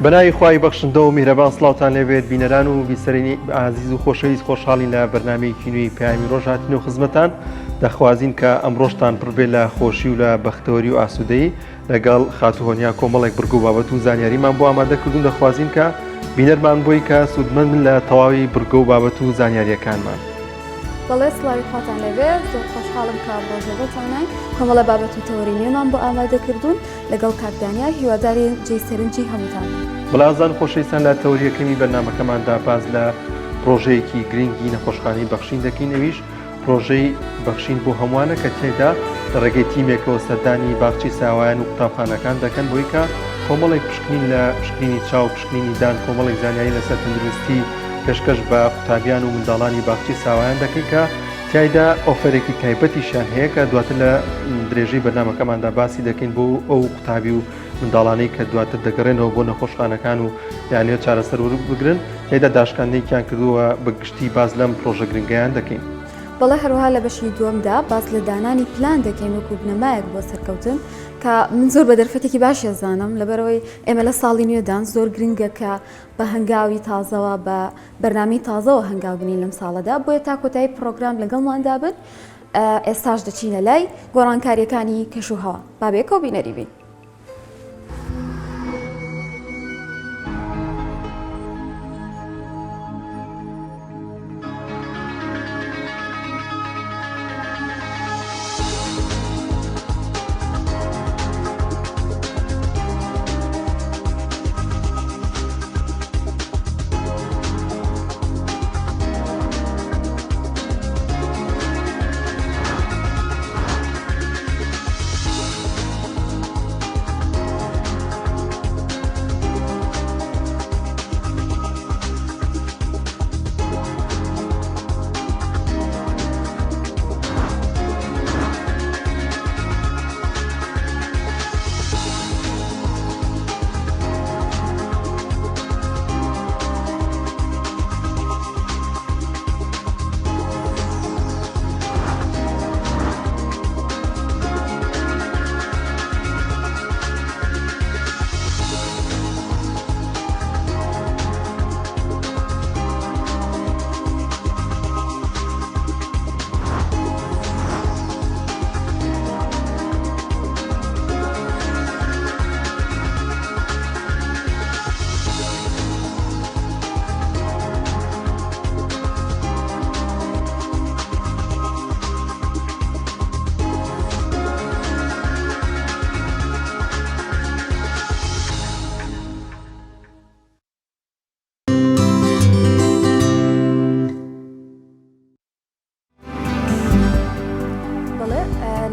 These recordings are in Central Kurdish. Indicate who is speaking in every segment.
Speaker 1: بەناوی خوای بەخشندە و میهرەبان سڵاوتان لێبێت بینەران و بیسەرینی عزیز و خۆشەویست خۆشحاڵین لە بەرنامەیەکی نوێی پەیامی ڕۆژ هاتینەوە خزمەتان دەخوازین کە ئەمڕۆشتان پڕبێ لە خۆشی و لە بەختەوەری و ئاسوودەیی لەگەڵ خاتوهۆنیا کۆمەڵێک بڕگو و بابەت و زانیاریمان بۆ ئامادەکردوون دەخوازین کە بینەرمان بۆی کە سوودمەند من لە تەواوی بڕگە و بابەت و زانیاریەکانمان.
Speaker 2: بەڵێ سڵاوی خواتان لەبێت زۆر خۆشحاڵم کە ڕۆژەکەتانای کۆمەڵە بابەت و تەوەری نوێمان بۆ ئامادەکردوون لەگەڵ کاکدانیا هیواداری جێی سەرنجی هەمووتان.
Speaker 1: بەڵازان خۆشەویستان لە تەوریەکەمی بەرنامەکەماندا باز لە پرۆژەیەکی گرنگی نەخۆشخانەی بەخشین دەکەین، ئەویش پرۆژەی بەخشین بۆ هەمووانە کە تێدا لە ڕێگەی تیمێکەوە سەردانی باخچی ساوایان و قوتابخانەکان دەکەن بۆی کە کۆمەڵێک پشکنین لە پشکنینی چاو پشکنینی دان کۆمەڵێک زانیاری لەسەر تەندروستی پێشکەش بە قوتابیان و منداڵانی باخچی ساوایان دەکەین کە تایدا ئۆفەرێکی تایبەتیشان هەیە کە دواتر لە درێژەی بەرنامەکەماندا باسی دەکەین بۆ ئەو قوتابی و منداڵانەی کە دواتر دەگەڕێنەوە بۆ نەخۆشخانەکان و یانێت چارەسەر بگرن تایدا داشکاندنێکیان کردووە بەگشتی باز لەم پرۆژە گرنگیان دەکەین.
Speaker 2: بەڵێ هەروەها لە بەشی دووەمدا باز لە دانانی پلان دەکەین وەکو بنەمایەک بۆ سەرکەوتن کە من زۆر بە دەرفەتێکی باش ێزانم لەبەرەوەی ئێمە لە ساڵی نوێدان زۆر گرنگە کە بە هەنگاوی تازەوە بە بەرنامەی تازەوە هەنگاوبنین لەم ساڵەدا بۆیە تا کۆتایی پرۆگرام لەگەڵماندا بن. ئێستاش دەچینە لای گۆڕانکاریەکانی کەشوهەوا بابێکەوە بینەری بین.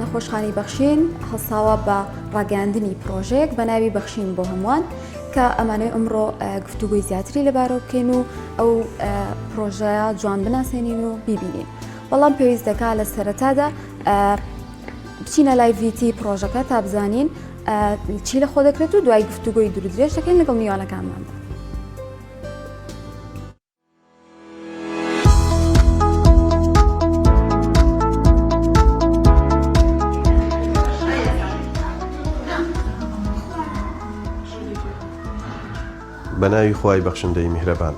Speaker 2: نەخۆشخانەی بەخشین هەساوە بە ڕاگەاندنی پرۆژەیەک بە ناوی بەخشین بۆ هەمووان کە ئەمانەی ئەمڕۆ گفتوگوی زیاتری لەبارەوە بکەین و ئەو پرۆژەیە جوان بناسێنین و بیبینین. بەڵام پێویست دەکات لە سەرەتادا بچینە لای ڤیتی پرۆژەکە تا بزانین چی لە خۆ دەکرێت و دوای گفتوگوی دوورودرێژ دەکەین لەگەڵ میوانەکانماندا.
Speaker 3: بەناوی خوای بەخشندەی میهرەبان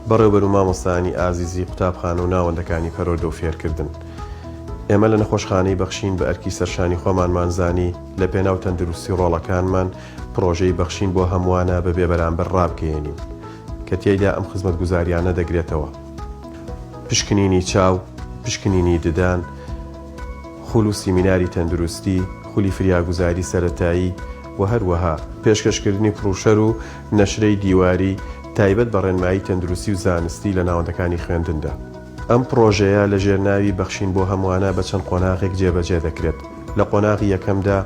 Speaker 3: بەڕێوەبەر و مامۆستانی ئازیزی قوتابخانە و ناوەندەکانی پەرۆردە و فێرکردن، ئێمە لە نەخۆشخانەی بەخشین بە ئەرکی سەرشانی خۆمانمانزانی لە پێناو تەندروستی ڕۆڵەکانمان پرۆژەی بەخشین بۆ هەمووانە بەبێ بەرامبەر ڕابگەیەنین کە تێیدا ئەم خزمەتگوزاریانە دەگرێتەوە: پشکنینی چاو، پشکنینی ددان، خول و سیمیناری تەندروستی، خولی فریاگوزاری سەرەتایی و هەروەها پێشکەشکردنی پرۆشەر و نەشرەی دیواری تایبەت بە ڕێنمایی تەندروستی و زانستی لە ناوەندەکانی خوێندندا. ئەم پرۆژەیە لە ژێرناوی بەخشین بۆ هەمووانە بە چەند قۆناغێک جێبەجێ دەکرێت. لە قۆناغی یەکەمدا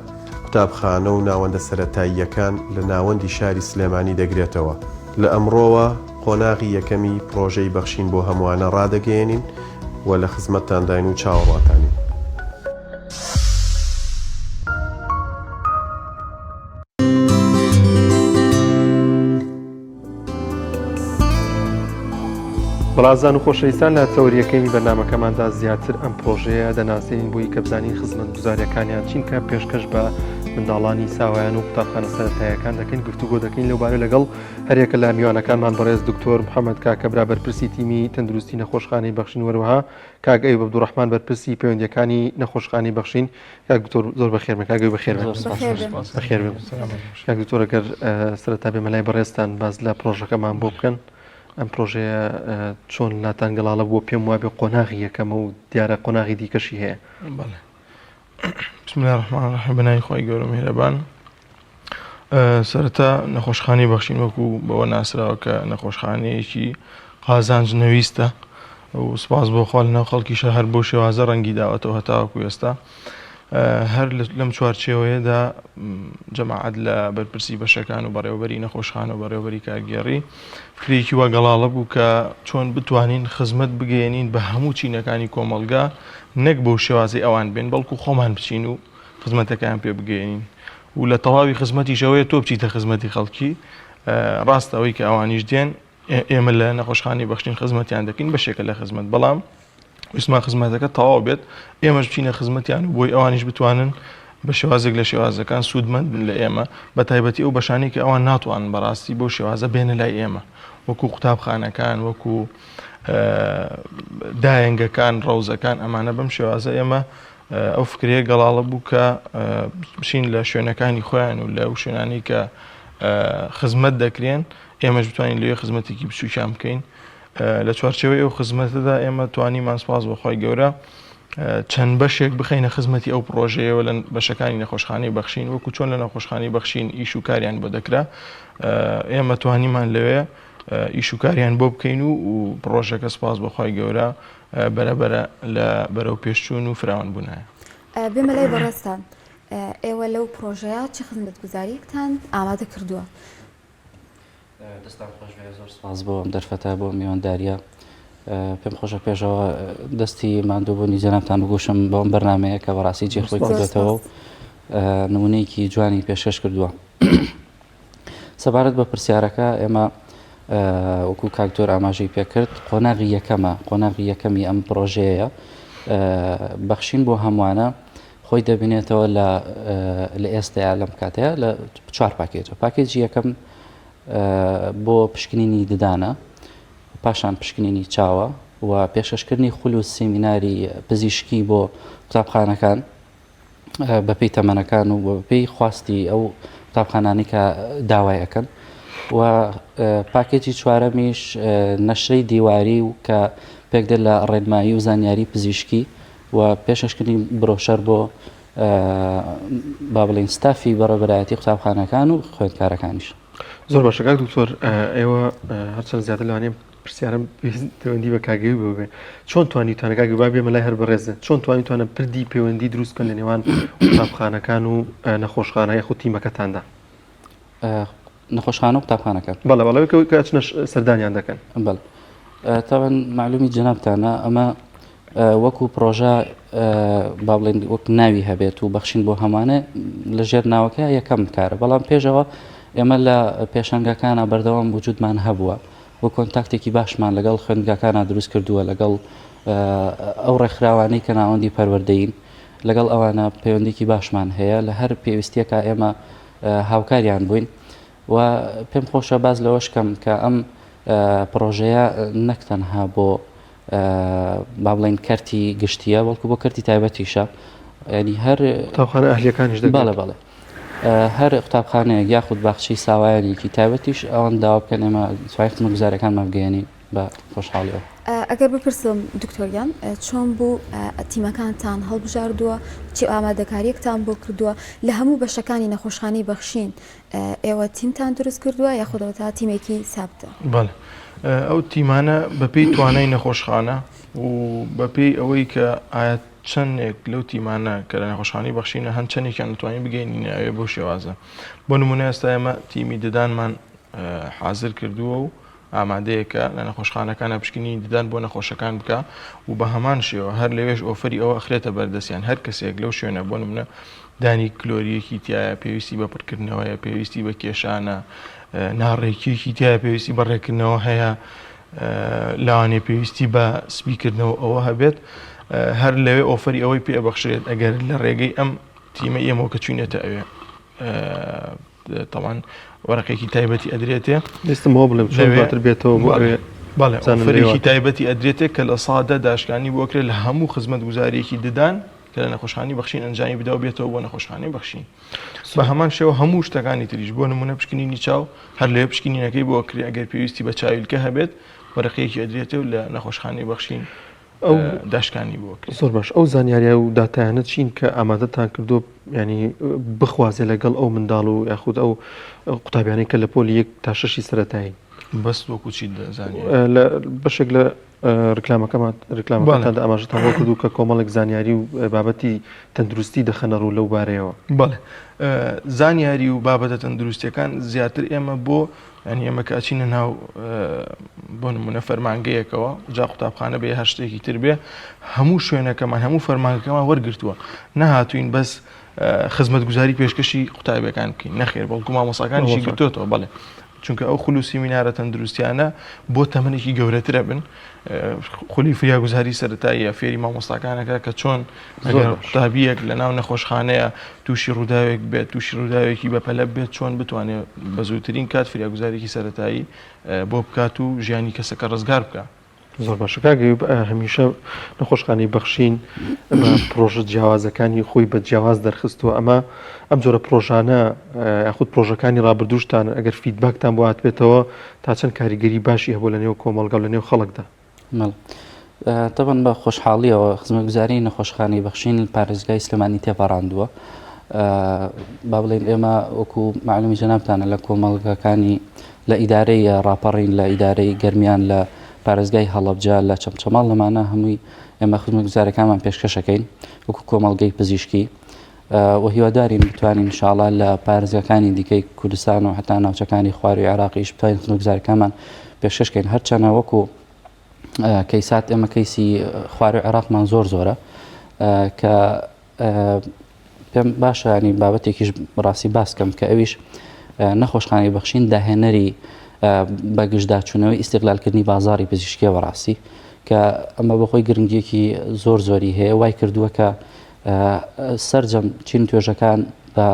Speaker 3: قوتابخانە و ناوەندە سەرەتاییەکان لە ناوەندی شاری سلێمانی دەگرێتەوە. لە ئەمڕۆوە قۆناغی یەکەمی پرۆژەی بەخشین بۆ هەمووانە ڕادەگەێنین و لە خزمەتتانداین و چاوەڕاتانی.
Speaker 1: بەڵازان و خۆشەویستان لە تەوریەکەمی بەرنامەکەماندا زیاتر ئەم پرۆژەیە دەناسێنین بۆی کە بزانین خزمەتگوزاریەکانیان چین کە پێشکەش بە منداڵانی ساوایان و قوتابخانە سەرەتاییەکان دەکەین گفتوگۆ دەکەین لەوبارەی لەگەڵ هەرێکە لە میوانەکانمان بەڕێز دکتۆر محەممەد کاکەبرا بەرپرسی تیمی تەندروستی نەخۆشخانەی بەخشین وەروەها کاک ئەیوب عەبدوڕەحمان بەرپرسی پەیوەندیەکانی نەخۆشخانەی بەخشین. کاک دکتۆر زۆر بەخێربێن. کاک ئەیوب بەخێربێن. کاک دکتۆر ئەگەر سەرەتا بێمە لای بەڕێزتان باز لە پرۆژەکەمان بۆ بکەن. ئەم پرۆژەیە چۆن لاتان گەڵاڵە بووە پێم وابێ قۆناغی یەکەمە و دیارە قۆناغی دیکەشی هەیە.
Speaker 4: بسم الله الرحمن الرحیم. بەناوی خۆی گەورە و میهرەبان. سەرەتا نەخۆشخانەی بەخشین وەکو بەوە ناسراوە کە نەخۆشخانەیەکی قازانج نەویستە و سپاس بۆ خوا لەناو خەڵکیشە هەر بۆ شێوازە ڕەنگی داوەتەوە هەتاوەکو ئێستا. هەر لەم چوارچێوەیەدا جەماعەت لە بەرپرسی بەشەکان و بەڕێوەبەری نەخۆشخانە و بەڕێوەبەری کارگێڕی فکرێکی وە گەڵاڵە بوو کە چۆن بتوانین خزمەت بگەێنین بە هەموو چینەکانی کۆمەڵگا نەک بەو شێوازەی ئەوان بێن بەڵکو خۆمان بچین و خزمەتەکان پێ بگەێنین و لە تەواوی خزمەتیشەوەیە تۆ بچیتە خزمەتی خەڵکی. ڕاستە ئەوەی کە ئەوانیش دێن ئێمە لە نەخۆشخانەی بەخشین خزمەتیان دەکەین بەشێکە لە خزمەت، بەڵام ویسمان خزمەتەکە تەواو بێت ئێمەش بچینە خزمەتیان و بۆی ئەوانیش بتوانن بە شێوازێک لە شێوازەکان سوودمەند بن لە ئێمە، بە تایبەتی ئەو بەشانی کە ئەوان ناتوانن بەڕاستی بۆ شێوازە بێنە لای ئێمە، وەکو قوتابخانەکان، وەکو دایەنگەکان، ڕەوزەکان. ئەمانە بەم شێوازە ئێمە ئەو فکرەیە گەڵاڵە بوو کە بچین لە شوێنەکانی خۆیان و لەو شوێنانی کە خزمەت دەکرێن ئێمەش بتوانین لێ خزمەتێکی بچووکیان بکەین. لە چوارچێوەی ئەو خزمەتەدا ئێمە توانیمان سپاس بەخوای گەورە چەند بەشێک بخەینە خزمەتی ئەو پرۆژەیەوە لە بەشەکانی نەخۆشخانەی بەخشین، وەکو چۆن لە نەخۆشخانەی بەخشین ئیش و کاریان بۆ دەکرا ئێمە توانیمان لەوێ ئیش و کاریان بۆ بکەین و پرۆژەکە سپاس بەخوای گەورە بەرەبەرە لە بەرەو پێشچوون و فراوان بوونایە.
Speaker 2: بێمە لای بەڕێستان ئێوە لەو پرۆژەیە چه خزمەتگوزاریەکتان ئامادە کردووە؟
Speaker 5: دەستان خۆش بێ، زۆر سپاس بۆ ئەم دەرفەتە بۆ میوانداریە. پێم خۆشە پێشەوە دەستی ماندووبوونی جەنابتان بگوشم بۆ ئەم بەرنامەیە کە بەڕاستی جێخۆی کردێتەوە و نمونەیەکی جوانی پێشکەش کردووە. سەبارەت بە پرسیارەکە ئێمە وەکو کاکتۆر ئاماژەی پێکرد قۆناغی یەکەمی ئەم پرۆژەیە بەخشین بۆ هەمووانە خۆی دەبینێتەوە لە ئێستایا لەم کاتەیە لە 4 پاکێجە. پاکێجی یەکەم بۆ پشکنینی ددانە، پاشان پشکنینی چاوە و پێشکەشکردنی خول و سیمیناری پزیشکی بۆ قوتابخانەکان بەپێی تەمەنەکان و بەپێی خواستی ئەو قوتابخانانی کە داوایەکەن. و پاکێجی چوارەمیش نەشرەی دیواری و کە پێکدە لە ڕێنمایی و زانیاری پزیشکی و پێشکەشکردنی برۆشەر بۆ با بڵێن ستافی بەڕێوەبەرایەتی قوتابخانەکان و خوێندکارەکانیش.
Speaker 1: زۆر باشە کاک دکتۆر، ئێوە هەرچەند زیاتر لەوانەیە پرسیارم پەیوەندی بە کاگەوی ببێ، چۆن توانیتوانە کاگەوی با بێمە لای هەر بەڕێزن، چۆن توانیتوانە پردی پەیوەندی دروستکەن لە نێوان قوتابخانەکان و نەخۆشخانەی خۆ تیمەکەتاندا؟
Speaker 5: نەخۆشخانە و قوتابخانەکان
Speaker 1: بەڵێ کە چنە سەردانیان دەکەن.
Speaker 5: بەڵێ تاوان معلومی جەنابتانە ئەمە وەکو پرۆژە با بڵێن وەک ناوی هەبێت و بەخشین بۆ هەمانە لە ژێر ناوەکە یەکەم کارە، بەڵام پێشەوە ئێمە لە پێشەنگەکانە بەردەوام وجودمان هەبووە و کۆنتاکتێکی باشمان لەگەڵ خوێندگاکانە دروست کردووە، لەگەڵ ئەو ڕێکخراوانەی کە ناوەندی پەروەردەین لەگەڵ ئەوانە پەیوەندێکی باشمان هەیە، لە هەر پێویستیەکە ئێمە هاوکاریان بووین. و پێم خۆشە باز لەوەشکەم کە ئەم پرۆژەیە نەک تەنها بۆ با بڵێن کەرتی گشتیە بەڵکو بۆ کەرتی تایبەتیشە، ینی هەر
Speaker 1: قوتابخانە ئەهلیەکانیش
Speaker 5: بەڵێ هەر قوتابخانەیەک یاخود باخچەی ساوایانێکی تایبەتیش ئەوەن داوا بکەن ئێمە سوایختمە گوزارەکانمان بگەێنین بە خۆشحاڵیەوە.
Speaker 2: ئەگەر بپرسم دکتۆریان چۆن بوو تیمەکانتان هەڵبژاردووە، چی ئامادەکاریەکتان بۆ کردووە لە هەموو بەشەکانی نەخۆشخانەی بەخشین؟ ئێوە تیمتان دروست کردووە یاخودەوە تا تیمێکی سابتە؟
Speaker 4: بەڵێ ئەو تیمانە بەپێی توانای نەخۆشخانە و بەپێی ئەوەی کە ئایا چەندێک لەو تیمانە کە لە نەخۆشخانەی بەخشینە هەند چەندێکیان دەتوانین بگەینی ئەوێ بۆ شێوازە. بۆ نمونە ئێستا ئێمە تیمی ددانمان حازر کردووە و ئامادەیەکە لە نەخۆشخانەکانە پشکنی ددان بۆ نەخۆشەکان بکە و بە هەمان شێوە هەر لەوێش ئۆفەری ئەوە ئەخرێتە بەردەستیان. هەر کەسێک لەو شوێنە بۆ نمونە دانی کلۆریەکی تایە، پێویستی بە پڕکردنەوەیە، پێویستی بە کێشانە، ناڕێکیەکی تایە، پێویستی بە ڕێکردنەوە هەیە، لاوانێ پێویستی بە سپیکردنەوە ئەوە هەبێت، هەر لەوێ ئۆفەری ئەوەی پێبەخشێت ئەگەر لە ڕێگەی ئەم تیمە ئێمەوە کە چوینێتە ئەوێ. طبعا وەرەقێکی تایبەتی ئەدرێتێ
Speaker 1: دەستمەوە بڵێم چۆن دواتر بێتەوە بۆ ئەوێ
Speaker 4: بەڵێ
Speaker 1: زانم
Speaker 4: ئۆفەرێکی
Speaker 1: لێواتر.
Speaker 4: تایبەتی ئەدرێتێت کە لە سادە داشکانی بۆکرێت لە هەموو خزمەت گوزاریەکی ددان کە لە نەخۆشخانەی بەخشین ئەنجامی بدە و بێتەوە بۆ نەخۆشخانەی بەخشین بە هەمان شێوە هەموو شتەکانی تریش بۆ نمونە پشکنینی چاو هەر لێ پشکنینەکەی بۆ کری ئەگەر پێویستی بە چاویلکە هەبێت وەرەقەیەکی ئەدرێتێ و لە نەخۆشخانەی بەخشین ئەو داشکانی بۆ
Speaker 1: زۆر باش ئەو زانیاریە و داتایانە چین کە ئامادەتان کردو ینی بخوازێ لەگەڵ ئەو منداڵ و یاخود ئەو قوتابیانەی کە لە پۆلی 1 تا 6 سەرەتایی
Speaker 4: بەست وەکو چی دەزانێت
Speaker 1: لە بەشێک لە ڕکلامەکەتان ئاماژتان بۆ کردو کە کۆمەڵێک زانیاری و بابەتی تەندروستی دەخەنە ڕوو لەو بارەیەوە
Speaker 4: بەڵێ زانیاری و بابەتە تەندروستیەکان زیاتر ئێمە بۆ ینی ئێمە کاچینە ناو بۆ نمونە فەرمانگەیەکەوە جا قوتابخانە بێ هەر شتێکی تر بێ هەموو شوێنەکەمان هەموو فەرمانگەکەمان وەرگرتووە نەهاتوین بەس خزمەت گوزاری پێشکەشی قوتابیەکان بکەین نەخێر بەڵکو مامۆساکانیشی گرتوێتەوە بەڵێ چونکە ئەو خولوسی مینارە تەندروستیانە بۆ تەمەنێکی گەورەترە بن خولی فریاگوزاری سەرەتایی یا فێری مامۆستاکانەکە کە چۆن قوتابیەک لە ناو نەخۆشخانەیە تووشی ڕووداوێک بێت تووشی ڕووداوێکی بەپەلە بێت چۆن بتوانێت بە زووترین کات فریاگوزارێکی سەرەتایی بۆ بکات و ژیانی کەسەکە ڕزگار بکە
Speaker 1: زۆر باشە کاگەیوب هەمیشە نەخۆشخانەی بەخشین بە پرۆژە جیاوازەکانی خۆی بە جیاواز دەرخستووە ئەمە ئەم جۆرە پرۆژانە یاخود پرۆژەکانی ڕابردوشتان ئەگەر فیدباکتان بۆ هاتبێتەوە تا چەند کاریگەری باشی هەبوو لە نێو کۆمەڵگە لە نێو خەڵکدا
Speaker 5: طبعا بە خۆشحاڵیەوە خزمەتگوزاری نەخۆشخانەی بەخشین پارێزگای سلێمانی تێپەڕاندووە با بڵێن ئێمە وەکو معلومی جەنابتانە لە کۆمەڵگەکانی لە ئیدارەی ڕاپەڕین لە ئیدارەی گەرمیان لە پارێزگای هەڵەبجە لە چەمچەماڵ لەمانە هەمووی ئێمە خزمەتگوزارەکانمان پێشکەشەکەین وەکو کۆمەڵگەی پزیشکی و هیوادارین بتوانین انشاءالله لە پارێزگاکانی دیکەی کوردستان و حتا ناوچەکانی خواری عێراقیش بتوانین خزمەتگوزارەکانمان پێشکەشکەین هەرچەنە وەکو کەیسات ئێمە کەیسی خواری عێراقمان زۆرە کە پێم باشە ینی بابەتێکیش ڕاستی باسکەم کە ئەویش نەخۆشخانەی بەخشین داهێنەری بەگشتداچوونەوەی ئیستیغلالکردنی بازاری پزیشکیەوە ڕاستی کە ئەمە بەخۆی گرنگیەکی زۆری هەیە وای کردووە کە سەرجەم چین توێژەکان با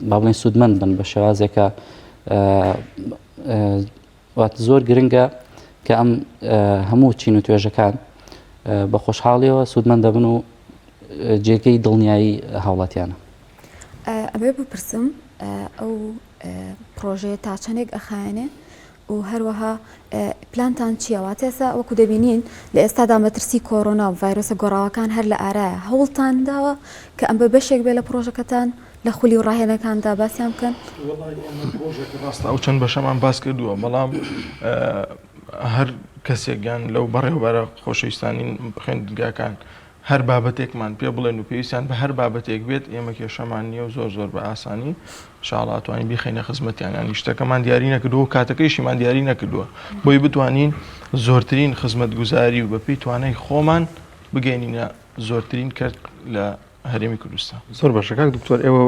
Speaker 5: بڵێن سوودمەند بن بە شێوازێکە زۆر گرنگە کە ئەم هەموو چین و توێژەکان بە خۆشحاڵیەوە سوودمەند دەبن و جێگەی دڵنیایی هاوڵاتیانە
Speaker 2: ئەبێ بپرسم ئەو پرۆژەیە تا چەندێک ئەخایەنێ و هەروەها پلانتان چیەوە تێسا وەکو دەبینین لە ئێستادا مەترسی کۆرۆنا و ڤایرۆسە گۆڕاوەکان هەر لە ئارایە هەوڵتان داوە کە ئەم بە بەشێک بێ لە پرۆژەکەتان لە خولی و ڕاهێنەکاندا باسییان بکەن
Speaker 4: ڕاستە ئەو چەند بەشەمان باس کردووە بەڵام هەر کەسێکیان لەو بەڕێوەبارە خۆشەویستانین خوێندگاکان هەر بابەتێکمان پێ بڵێن و پێویستیان بە هەر بابەتێک بێت ئێمە کێشەمان نییە و زۆر بە ئاسانی شاڵاتوانین بیخینە خزمەتیانیان شتەکەمان دیاری نەکردووە کاتەکەیشیمان دیاری نەکردووە بۆی بتوانین زۆرترین خزمەت گوزاری و بەپێی توانای خۆمان بگەینینە زۆرترین کرد لە هەرێمی کوردستان
Speaker 1: زۆر باشە کاک دکتۆر ئێوە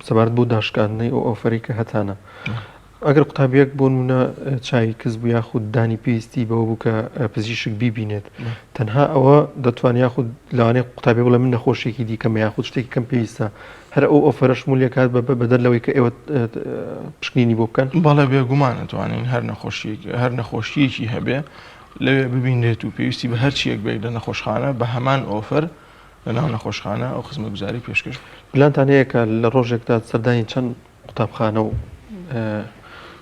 Speaker 1: سەبارەت بۆ داشکاندنەی ئەو ئۆفەری کە هەتانە ئەگەر قوتابیەک بۆ نمونە چای کەس بوو یاخود دانی پێویستی بەوە بوو کە پزیشک بیبینێت تەنها ئەوە دەتوانێت یاخود لەوانەیە قوتابی بڵێ من نەخۆشیێکی دیکەم یاخود شتێکی کەم پێویستە هەر ئەو ئۆفەرە شمولیە کات بەدەر لەوەی کە ئێوە پشکنینی بۆ بکەن
Speaker 4: بەڵێ بێگومان ئەتوانین هەر نەخۆشیەکی هەبێ لەوێ ببینێت و پێویستی بە هەر چیەک بێک لە نەخۆشخانە بە هەمان ئۆفەر لە ناو نەخۆشخانە ئەو خزمەتگوزاری پێشکەش
Speaker 1: پلانتان هەیە کە لە ڕۆژێکدا سەردانی چەند قوتابخانە و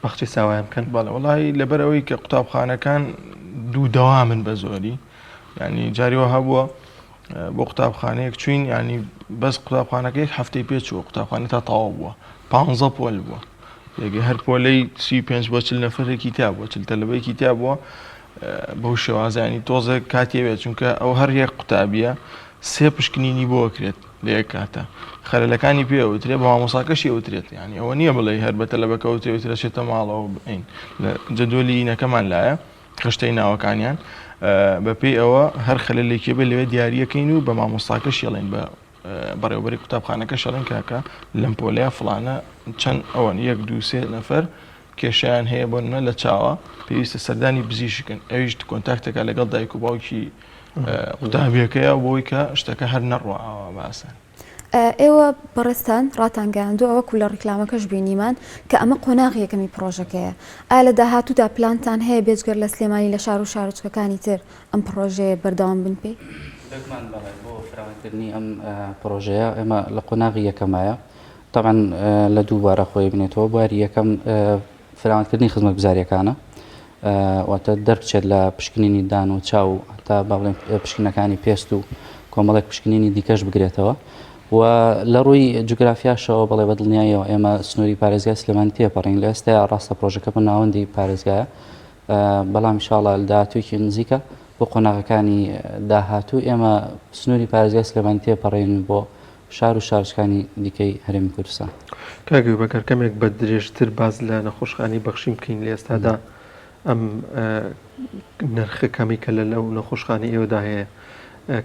Speaker 1: بەخشی ساوایان بکەن
Speaker 4: بەڵێ وڵی لەبەرەوەی کە قوتابخانەکان دوو دەوامن بە زۆری ینی جاریوە هەبووە بۆ قوتابخانەیەک چوین ینی بەس قوتابخانەکەیەک هەفتەی پێچووە قوتابخانە تا تەواو بووە 15 پۆل بووە یەکێ هەر پۆلەی 35 بۆ 40 نەفرێکی تا بووە 40 تەلەبەیەکی تا بووە بەو شێوازانی تۆزە کاتێوێت چونکە ئەو هەر یەک قوتابیە سێ پشکنینی بۆکرێت لە یەک کاتە خەرەلەکانی پێوترێت بە مامۆساکەشی ئەوترێت ینی ئەوە نییە بڵێ هەر بە تەلەبەکە وترێتێتە ماڵەوە بین لە جەدولی ئینەکەمان لایە خشتەی ناوەکانیان بەپێی ئەوە هەر خەلەلێکی بێ لەوێ دیارریەکەین و بە مامۆستاکەش یڵێن بە بەڕێوەبەری قوتابخانەکە شەڵێن کاکە لەم پۆلەیە فڵانە چەند ئەوەن 1-2-3 نەفەر کێشیان هەیە بۆ نە لە چاوە پێویستە سەردانی بزیشکن ئەویش کۆنتاکتەکە لەگەڵ دایک و باوکی قوتابیەکەیە بۆی کە شتەکە هەر نەڕوە ئاوا باسن
Speaker 2: ئێوە بەڕێستان ڕاتانگەاندوو ئەوە کو لە ڕیکلامەکەش بینیمان کە ئەمە قۆناغی یەکەمی پرۆژەکەیە. ئایا لە داهاتوودا پلانتان هەیە بێجگەر لە سلێمانی لە شار و شارچکەکانی تر ئەم پرۆژەیە بەردەوام بن پێی؟
Speaker 5: دەگمان بەڵێ بۆ فراوانکردنی ئەم پرۆژەیە ئێمە لە قۆناغی یەکەمایە. طبعا لە دووبارە خۆی بنێتەوە بواری یەکەم فراوانکردنی خزمەتگوزاریەکانە واتە دەربچێت لە پشکنینی دان و چاو تا با بڵێن پشکنەکانی پێست و کۆمەڵێک پشکنینی دیکەش بگرێتەوە و لە ڕووی جوگرافیاشەوە بەڵێ بە دڵنیایەوە ئێمە سنووری پارێزگای سلێمانی تێپەڕین لە ئێستا ڕاستە پرۆژەکە بە ناوەندی پارێزگایە بەڵام ئینشاڵڵا لە داهاتوویەکی نزیکە بۆ قۆناغەکانی داهاتوو ئێمە سنووری پارێزگای سلێمانی تێپەڕین بۆ شار و شارچکانی دیکەی هەرێمی کوردستان.
Speaker 1: کاگوی بەکار کەمێک بە درێژتر باز لە نەخۆشخانی بەخشی بکەین لە ئێستادا ئەم نرخە کەمی کە لەو نەخۆشخانی ئێوەدا هەیە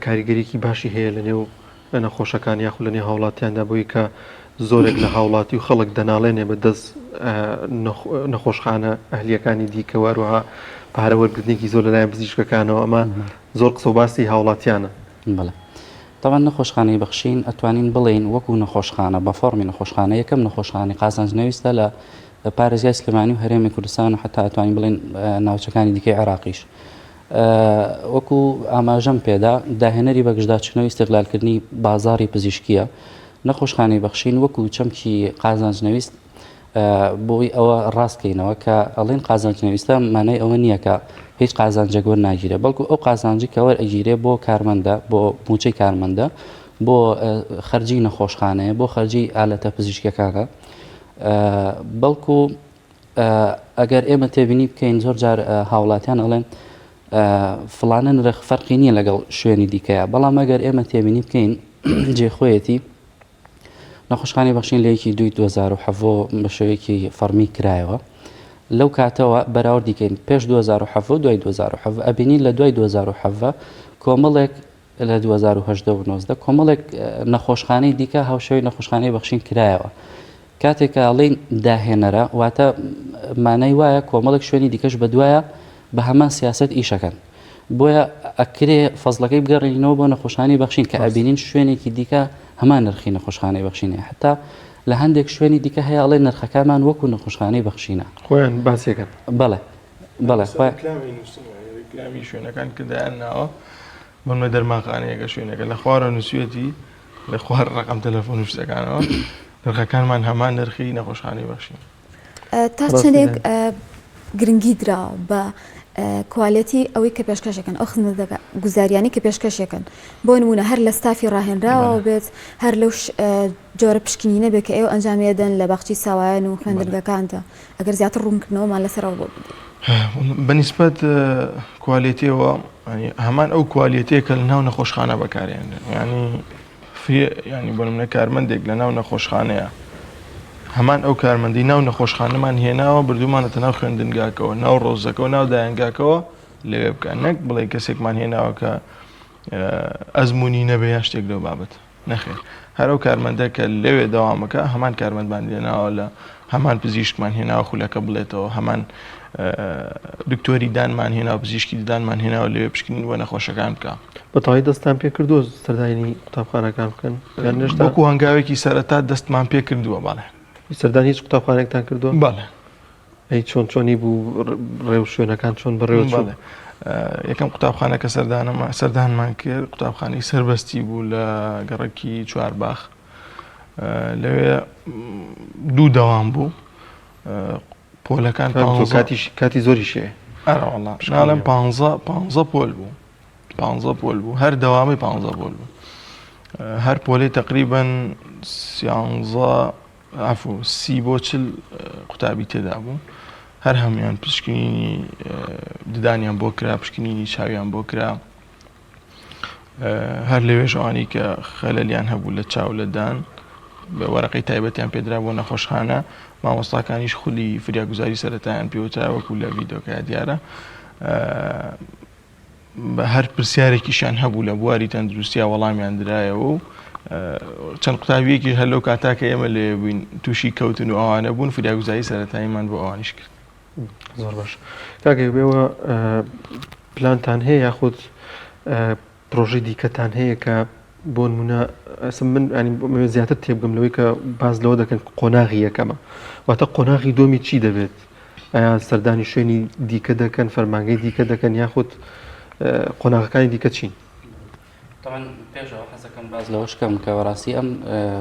Speaker 1: کاریگەریکی باشی هەیە لە نێو نەخۆشەکان یاخو لە نێو هاوڵاتیاندا بووی کە زۆرێک لە هاوڵاتی و خەڵک دەناڵێنێ بە دەست نەخۆشخانە ئەهلیەکانی دیکە وەروەها پارە وەرگرتنێکی زۆر لەلایەن پزیشکەکانەوە ئەمە زۆر قسە و باسی هاوڵاتیانە.
Speaker 5: بڵێ طبعا نەخۆشخانەی بەخشین ئەتوانین بڵێن وەکو نەخۆشخانە بە فۆرمی نەخۆشخانە یەکەم نەخۆشخانەی قازانجنەویستە لە پارێزگای سلێمانی و هەرێمی کوردستان و حتا ئەتوانین بڵێن ناوچەکانی دیکەی عێراقیش. وەکو ئاماژەم پێدا داهێنەری بەگشتداچنەوەی استیغلالکردنی بازاری پزیشکیە نەخۆشخانەی بەخشین وەکو چەمکی قازانجنەویست بۆی ئەوە ڕاستکەینەوە کە ئەڵێن قازانجنەویستە مانای ئەوە نییە کە هیچ قازانجێک وەرناگیرێ بەڵکو ئەو قازانجی کە وەرئەگیرێ بۆ کارمەندە بۆ موچەی کارمەندە بۆ خەرجی نەخۆشخانەیە بۆ خەرجی ئالەتە پزیشکەکانە بەڵکو ئەگەر ئێمە تێبینی بکەین زۆر جار هاوڵاتیان ئەڵێن فڵانە نرخ فەرقی نییە لەگەڵ شوێنی دیکەیە بەڵام ئەگەر ئێمە تێبینی بکەین جێخۆیەتی نەخۆشخانەی بەخشین لە یەکی 2007 بە شێوەیەکی فەرمی کرایەوە لەو کاتەوە بەراورد دیکەین پێش 2007 و دوای 2007 ئەبینین لە دوای 2007 کۆمەڵێک لە 2010 کۆمەڵێک نەخۆشخانەی دیکە هاوشێوەی نەخۆشخانەی بەخشین کرایەوە کاتێکە ئەڵێن داهێنەرە واتە مانای وایە کۆمەڵێک شوێنی دیکەش بەدوایە بە هەمان سیاست ئیشەکەن بۆیە ئەکرێ فەزلەکەی بگەڕێنەوە بۆ نەخۆشخانەی بەخشین کە ئەبینین شوێنێکی دیکە هەمان نرخی نەخۆشخانەی بەخشینە حتا لە هەندێک شوێنی دیکە هەیە ئەڵێ نرخەکانمان وەکو نەخۆشخانەی بەخشینە
Speaker 1: خۆیان باسیەکەن.
Speaker 5: بەڵێ بەڵێ
Speaker 4: کلامی شوێنەکان کردیانناوە بۆمە دەرماخانەیەکە شوێنەکە لە خوارە نووسێتی لە خوار ڕقم تەلەفۆن و شتەکانەوە نرخەکانمان هەمان نرخی نەخۆشخانەی بەخشین.
Speaker 2: تا چندێک گرنگی درا بە کوالەتی ئەوەی کە پێشکەشەکەن ئەو خزمەتە گوزاریانی کە پێشکەشەکەن بۆ نمونە هەر لە ستافی ڕاهێنراوە بێت هەر لەو جۆرە پشکنینە بێت کە ئێوە ئەنجامێدەن لە باخچی ساوایان و خوێندنگەکانتە ئەگەر زیاتر ڕوونکردنەوەمان لەسەرەوە بۆ بدەین.
Speaker 4: بەنسبەت کوالێتیەوە هەمان ئەو کوالێتەیە کە لە ناو نەخۆشخانە بەکارێنن ینی بۆ نمونە کارمەندێک لە ناو نەخۆشخانەیە هەمان ئەو کارمەندی ناو نەخۆشخانەمان هێناوە بردومانەتە ناو خوێندنگاکەوە ناو ڕۆزەکەەوە ناو دایانگاکەوە لەوێ بکەن نەک بڵێ کەسێکمان هێناوە کە ئەزمموی نەبێ یا شتێک لەو بابەت نەخێر هەر ئەو کارمەندە کە لەوێ داوامەکە هەمان کارمەندمان لێناوە لە هەمان پزیشکمان هێناوە خولەکە بڵێتەوە هەمان دکتۆری دانمان هێناوە پزیشکی دانمان هێناوە لەوێ پشکنین بۆ نەخۆشەکان بکە.
Speaker 1: بەتەواوی دەستان پێ کردووە سەردانی قوتابخانەکان بکەن
Speaker 4: وەکو هەنگاوێکی سەرەتا دەستمان پێ کردووە باڵێ
Speaker 1: سەردانی هیچ قوتابخانێکتان کردووە؟
Speaker 4: باڵێ
Speaker 1: ئەی چۆنی بوو ڕێو شوێنەکان چۆن بەڕێوە
Speaker 4: باڵێ یەکەم قوتابخانەکە سەردانمان کرد قوتابخانەی سەربەستی بوو لە گەڕێکی چوارباخ لەوێ دوو دەوام بوو پۆلەکان
Speaker 1: کاتی زۆری شێ
Speaker 4: ناڵێم 15 پۆل بوو 15 پۆل بوو هەر دەوامی 15 پۆل بوو هەر پۆلی تقریبن 30 بۆ 40 قوتابی تێدا بوو هەر هەمویان پشکنینی ددانیان بۆ کرا پشکنینی چاویان بۆ کرا هەر لەوێژ ئەوانی کە خەلەلیان هەبوو لە چاو لەدان بە وەرەقەی تایبەتیان پێدرا بۆ نەخۆشخانە مامۆستاکانیش خولی فریاگوزاری سەرەتایان پێوترا وەکو لە ڤیدۆکە دیارە بە هەر پرسیارێکیشان هەبوو لە بواری تەندروستیا وەڵامیان درایەوە و چەند قوتابیەکی هەر لەو کاتاکە ئێمە لێ بووین تووشی کەوتن و ئەوانە بوون فریاگوزاری سەرەتاییمان بۆ ئەوانیش کرد.
Speaker 1: زۆر باش کاگەی بێەوە پلانتان هەیە یاخود پرۆژەی دیکەتان هەیە کە بۆ نمونە من ینی زیاتر تێبگەم لەوەی کە باز لەوە دەکەن قۆناغی یەکەمە واتە قۆناغی دۆمی چی دەبێت ئایا سەردانی شوێنی دیکە دەکەن فەرمانگەی دیکە دەکەن یاخود قۆناغەکانی دیکە چین
Speaker 5: پێشەوە حەزەکەم باز لەوەشکەم کە بەڕاستی ئەم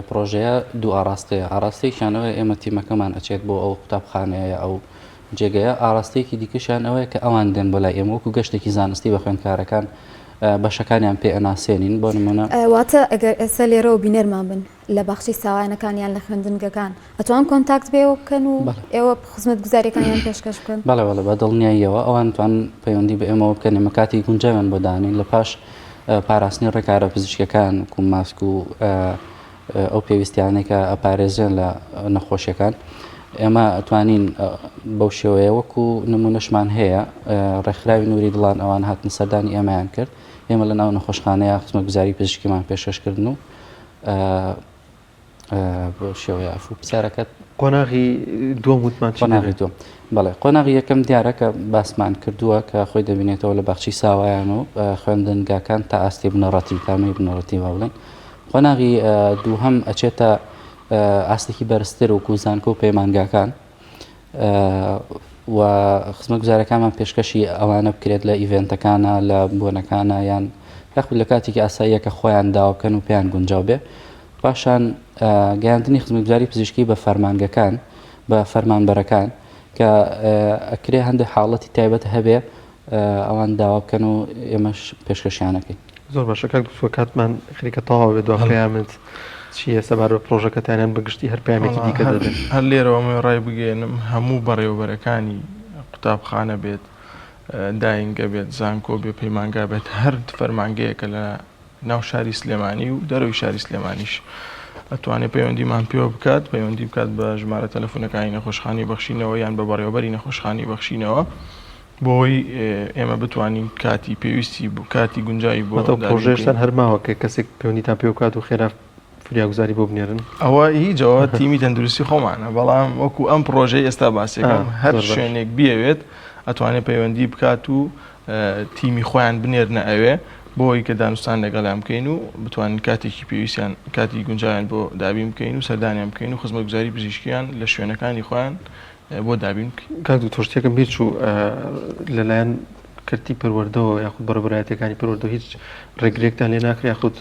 Speaker 5: پرۆژەیە دوو ئاراستەیە ئاراستەیەکیانەوەی ئێمە تیمەکەمان ئەچێت بۆ ئەو قوتابخانەیە ئەو جێگەیە ئاراستەیەکی دیکەشیان ئەوەیە کە ئەوان دێن بۆ لای ئێمە وەکو گەشتێکی زانستی بە خوێندکارەکان بەشەکانیان پێ ئەناسێنین بۆ نمونە
Speaker 2: واتە ئەگەر ئێستا لێرەوە بینەرمان بن لە بەخشی ساوانەکانیان لە خوێندنگەکان ئەتوان کۆنتاکت بێەوە بکەن و ئێوە خزمەت گوزاریەکانیان پێشکەش بکەن
Speaker 5: بەڵێ بە دڵنیاییەوە ئەوان توان پەیوەندی بە ئێمەوە بکەن ئێمە کاتی گونجاوێن بۆ دانین لە پاش پاراستنی ڕێکارە پزیشکەکان و ماسک و ئەو پێویستیانێک کە ئەپارێزێن لە نەخۆشیەکان ئێمە ئەتوانین بەو شێوەیە وەکو نمونەشمان هەیە ڕێکخراوی نووری دڵان ئەوان هاتنە سەردانی ئێمەیان کرد ئێمە لە ناو نەخۆشخانەیە خزمەت گوزاری پزیشکیمان پێشکەشکردن و بۆ شێوەیە ئەفوو پرسیارەکەت
Speaker 1: قۆناغی دووەم وتمان
Speaker 5: قۆناغی دووەم بەڵێ قۆناغی یەکەم دیارە کە باسمان کردووە کە خۆی دەبینێتەوە لە بەخشی ساوایان و خوێندنگاکان تا ئاستی بنەڕەتی تامەی بنەڕەتی با بڵێن قۆناغی دووهەم ئەچێتە ئاستێکی بەرزتر و کوزانکە و پەیمانگاکان و خزمەت گوزارەکانمان پێشکەشی ئەوانە بکرێت لە ئیڤێنتەکانە لە بۆنەکانە یان یاخود لە کاتێکی ئاساییە کە خۆیان داوا بکەن و پێیان گونجاو بێ پاشان گەیاندنی خزمەت گوزاری پزیشکی بە فەرمانگەکان بە فەرمانبەرەکان کە ئەکرێ هەندێک حاڵەتی تایبەت هەبێ ئەوان داوا بکەن و ئێمەش پێشکەشیانەکەین
Speaker 1: زۆر باشە کاک کاتمان خریکە تەواو بێت دوقیامت چیە سەبار بە پرۆژەکەتانیان بەگشتی هەر پامێکی دیکە دەبێت
Speaker 4: هەر لێرەوە ڕای بگەێنم هەموو بەڕێوەبەرەکانی قوتابخانە بێت داینگە بێت زانکۆ بێ پەیمانگا بێت هەر فەرمانگەیەکە لە ناو شاری سلێمانی و دەرەوەی شاری سلێمانیش ئەتوانێت پەیوەندیمان پێوە بکات پەیوەندی بکات بە ژمارە تەلەفۆنەکانی نەخۆشخانەی بەخشینەوە یان بە بەڕێوەبەری نەخۆشخانەی بەخشینەوە بۆی ئێمە بتوانین کاتی پێویستی بوو کاتی گونجایی بۆ
Speaker 1: پرۆژێشتان هەرماوە کە کەسێک پەیوەندیتان پێ بکات و خێرا فریاگوزاری بۆ بنێرن
Speaker 4: ئەوە هیچەوە تیمی تەندروستی خۆمانە بەڵام وەکو ئەم پرۆژەی ئێستا باسیەکەم هەر شوێنێک بیاوێت ئەتوانێت پەیوەندی بکات و تیمی خۆیان بنێرنە ئەوێ بۆی کە دانوستان لەگەڵیان بکەین و بتوانین کاتێکی پێویستیان کاتی گونجایان بۆ دابین بکەین و سەردانیان بکەین و خزمەت گوزاری پزیشکیان لە شوێنەکانی خۆیان بۆ دابین بکەین.
Speaker 1: کاک دوکتۆر شتێکم بیر چوو لەلایەن کردی پەروەردەوە یاخود بەڕێوەبەرایەتەکانی پەروەردە هیچ ڕێگرێکتان لێ ناکرێت یاخود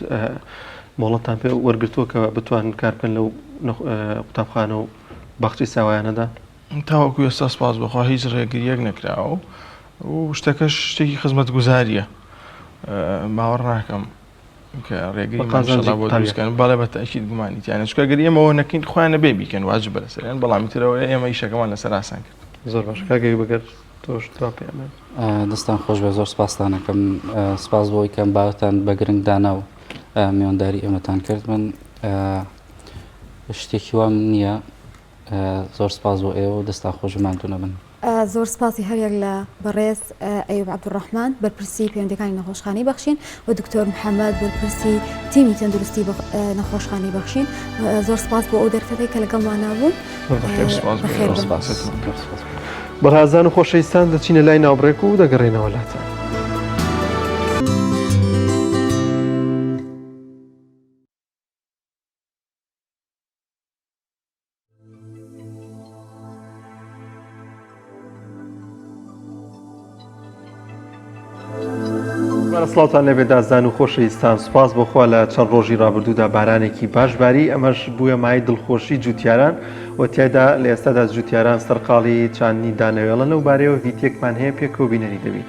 Speaker 1: مۆڵەتان پێ وەرگرتووە کە بتوانن کار بکەن لەو قوتابخانە و بەخشی ساوایانەدا
Speaker 4: تاوەکو ئێستا سپاس بەخوا هیچ ڕێگریەک نەکراوە و شتەکەش شتێکی خزمەت گوزاریە باوەڕ ناکەم کە ڕێگری بۆ دروستکەن بەڵێ بە تاکید گومانیتیانە چکە گەر ئێمەوە نەکەین خۆیان نەبێ بیکەن واجب بەسەریان بەڵامی ترەوە ئێمە ئیشەکەمان لەسەر ئاسان کرد.
Speaker 1: زۆر باش کاگەی بەگەر تۆش تا پێمە
Speaker 5: دەستان خۆش بێ زۆر سپاسانەکەم سپاس بۆی کەم باوتان بە گرنگدانا و میێنداری ئێمەتان کرد من شتێکی وام نییە زۆر سپاس بۆ ئێوە و دەستان خۆشمانتونە بن.
Speaker 2: زۆر سپاسی هەرێک لە بەڕێز ئەیوب عەبدوڕەحمان بەرپرسی پەیوەندیەکانی نەخۆشخانەی بەخشین و دکتۆر محەممەد بەرپرسی تیمی تەندروستی نەخۆشخانەی بەخشین زۆر سپاس بۆ ئەو دەرفەتەی کە لەگەڵمانە بوون.
Speaker 1: بەڕازان و خۆشەویستان دەچینە لای ناوبڕێک و دەگەڕێنەوە لاتان. سڵاوتان لەبێ دازان و خۆشەویستان سوپاس بۆخوا لە چەند ڕۆژی ڕابردوودا بارانێکی باشباری ئەمەش بووە مای دڵخۆشی جوتیاران و تیایدا لە ئێستادا جوتیاران سەرقاڵی چاندنی دانەوێڵن لەو بارەوە ڤیدیۆکمان هەیە پێکەوە بینەری دەبین.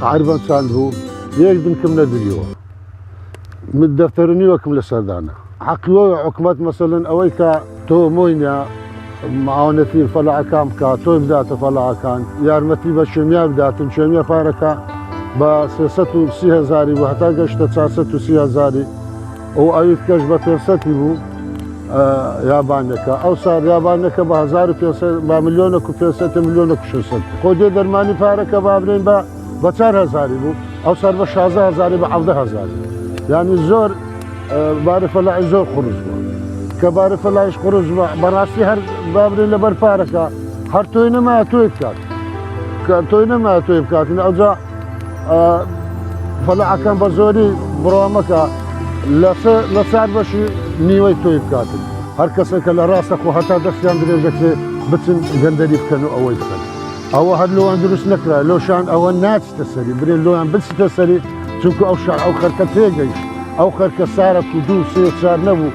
Speaker 6: عربان چند بوو یەک بنکەم نەدریەوە من دەفتەرنی وەکم لە سەردانە حەقیوە حکومەت مەسەلەن ئەوەی کە تۆ مۆینە معاونەتی فەلاحەکان بکە تۆی بداتە فەلاحەکان یارمەتی بە شوێنیا بداتن شوێنیا پارەکە بە 330,000 بوو هەتا گەشتە 430,000 ئەو ئەویت کەش بە 500 بوو یابانەکە ئەو سار یابانەکە بە 1,500 بە 1,500,000 خۆ دێ دەرمانی پارەکە با بڵێن بە بە 4,000 بوو ئەو سەر بە 16,000 بە 17,000 یعنی زۆر بارفەلاعی زۆر قورس بووە کە بارفەلاعیش قورس بووە بەڕاستی هەر بابرێ لەبەر پارەکە هەر تۆی نەمایە تۆی بکات کە تۆی نەمایە تۆی بکاتن ئەوجا فەلاعەکان بە زۆری بڕۆمەکە لە 4 بەشی نیوەی تۆی بکاتن هەر کەسێکە لە ڕاستە خۆ هەتا دەستیان درێ دەکرێت بچن گەندەری بکەن و ئەوەی بکەن ئەوە هەر لۆیان دروست نەکرا لۆشان ئەوە ناچتە سەری برێ لۆیان بچتە سەری چونکە ئەو خەرکە تێگەیشت ئەو خەرکە سارە و 2 3 4 نەبوو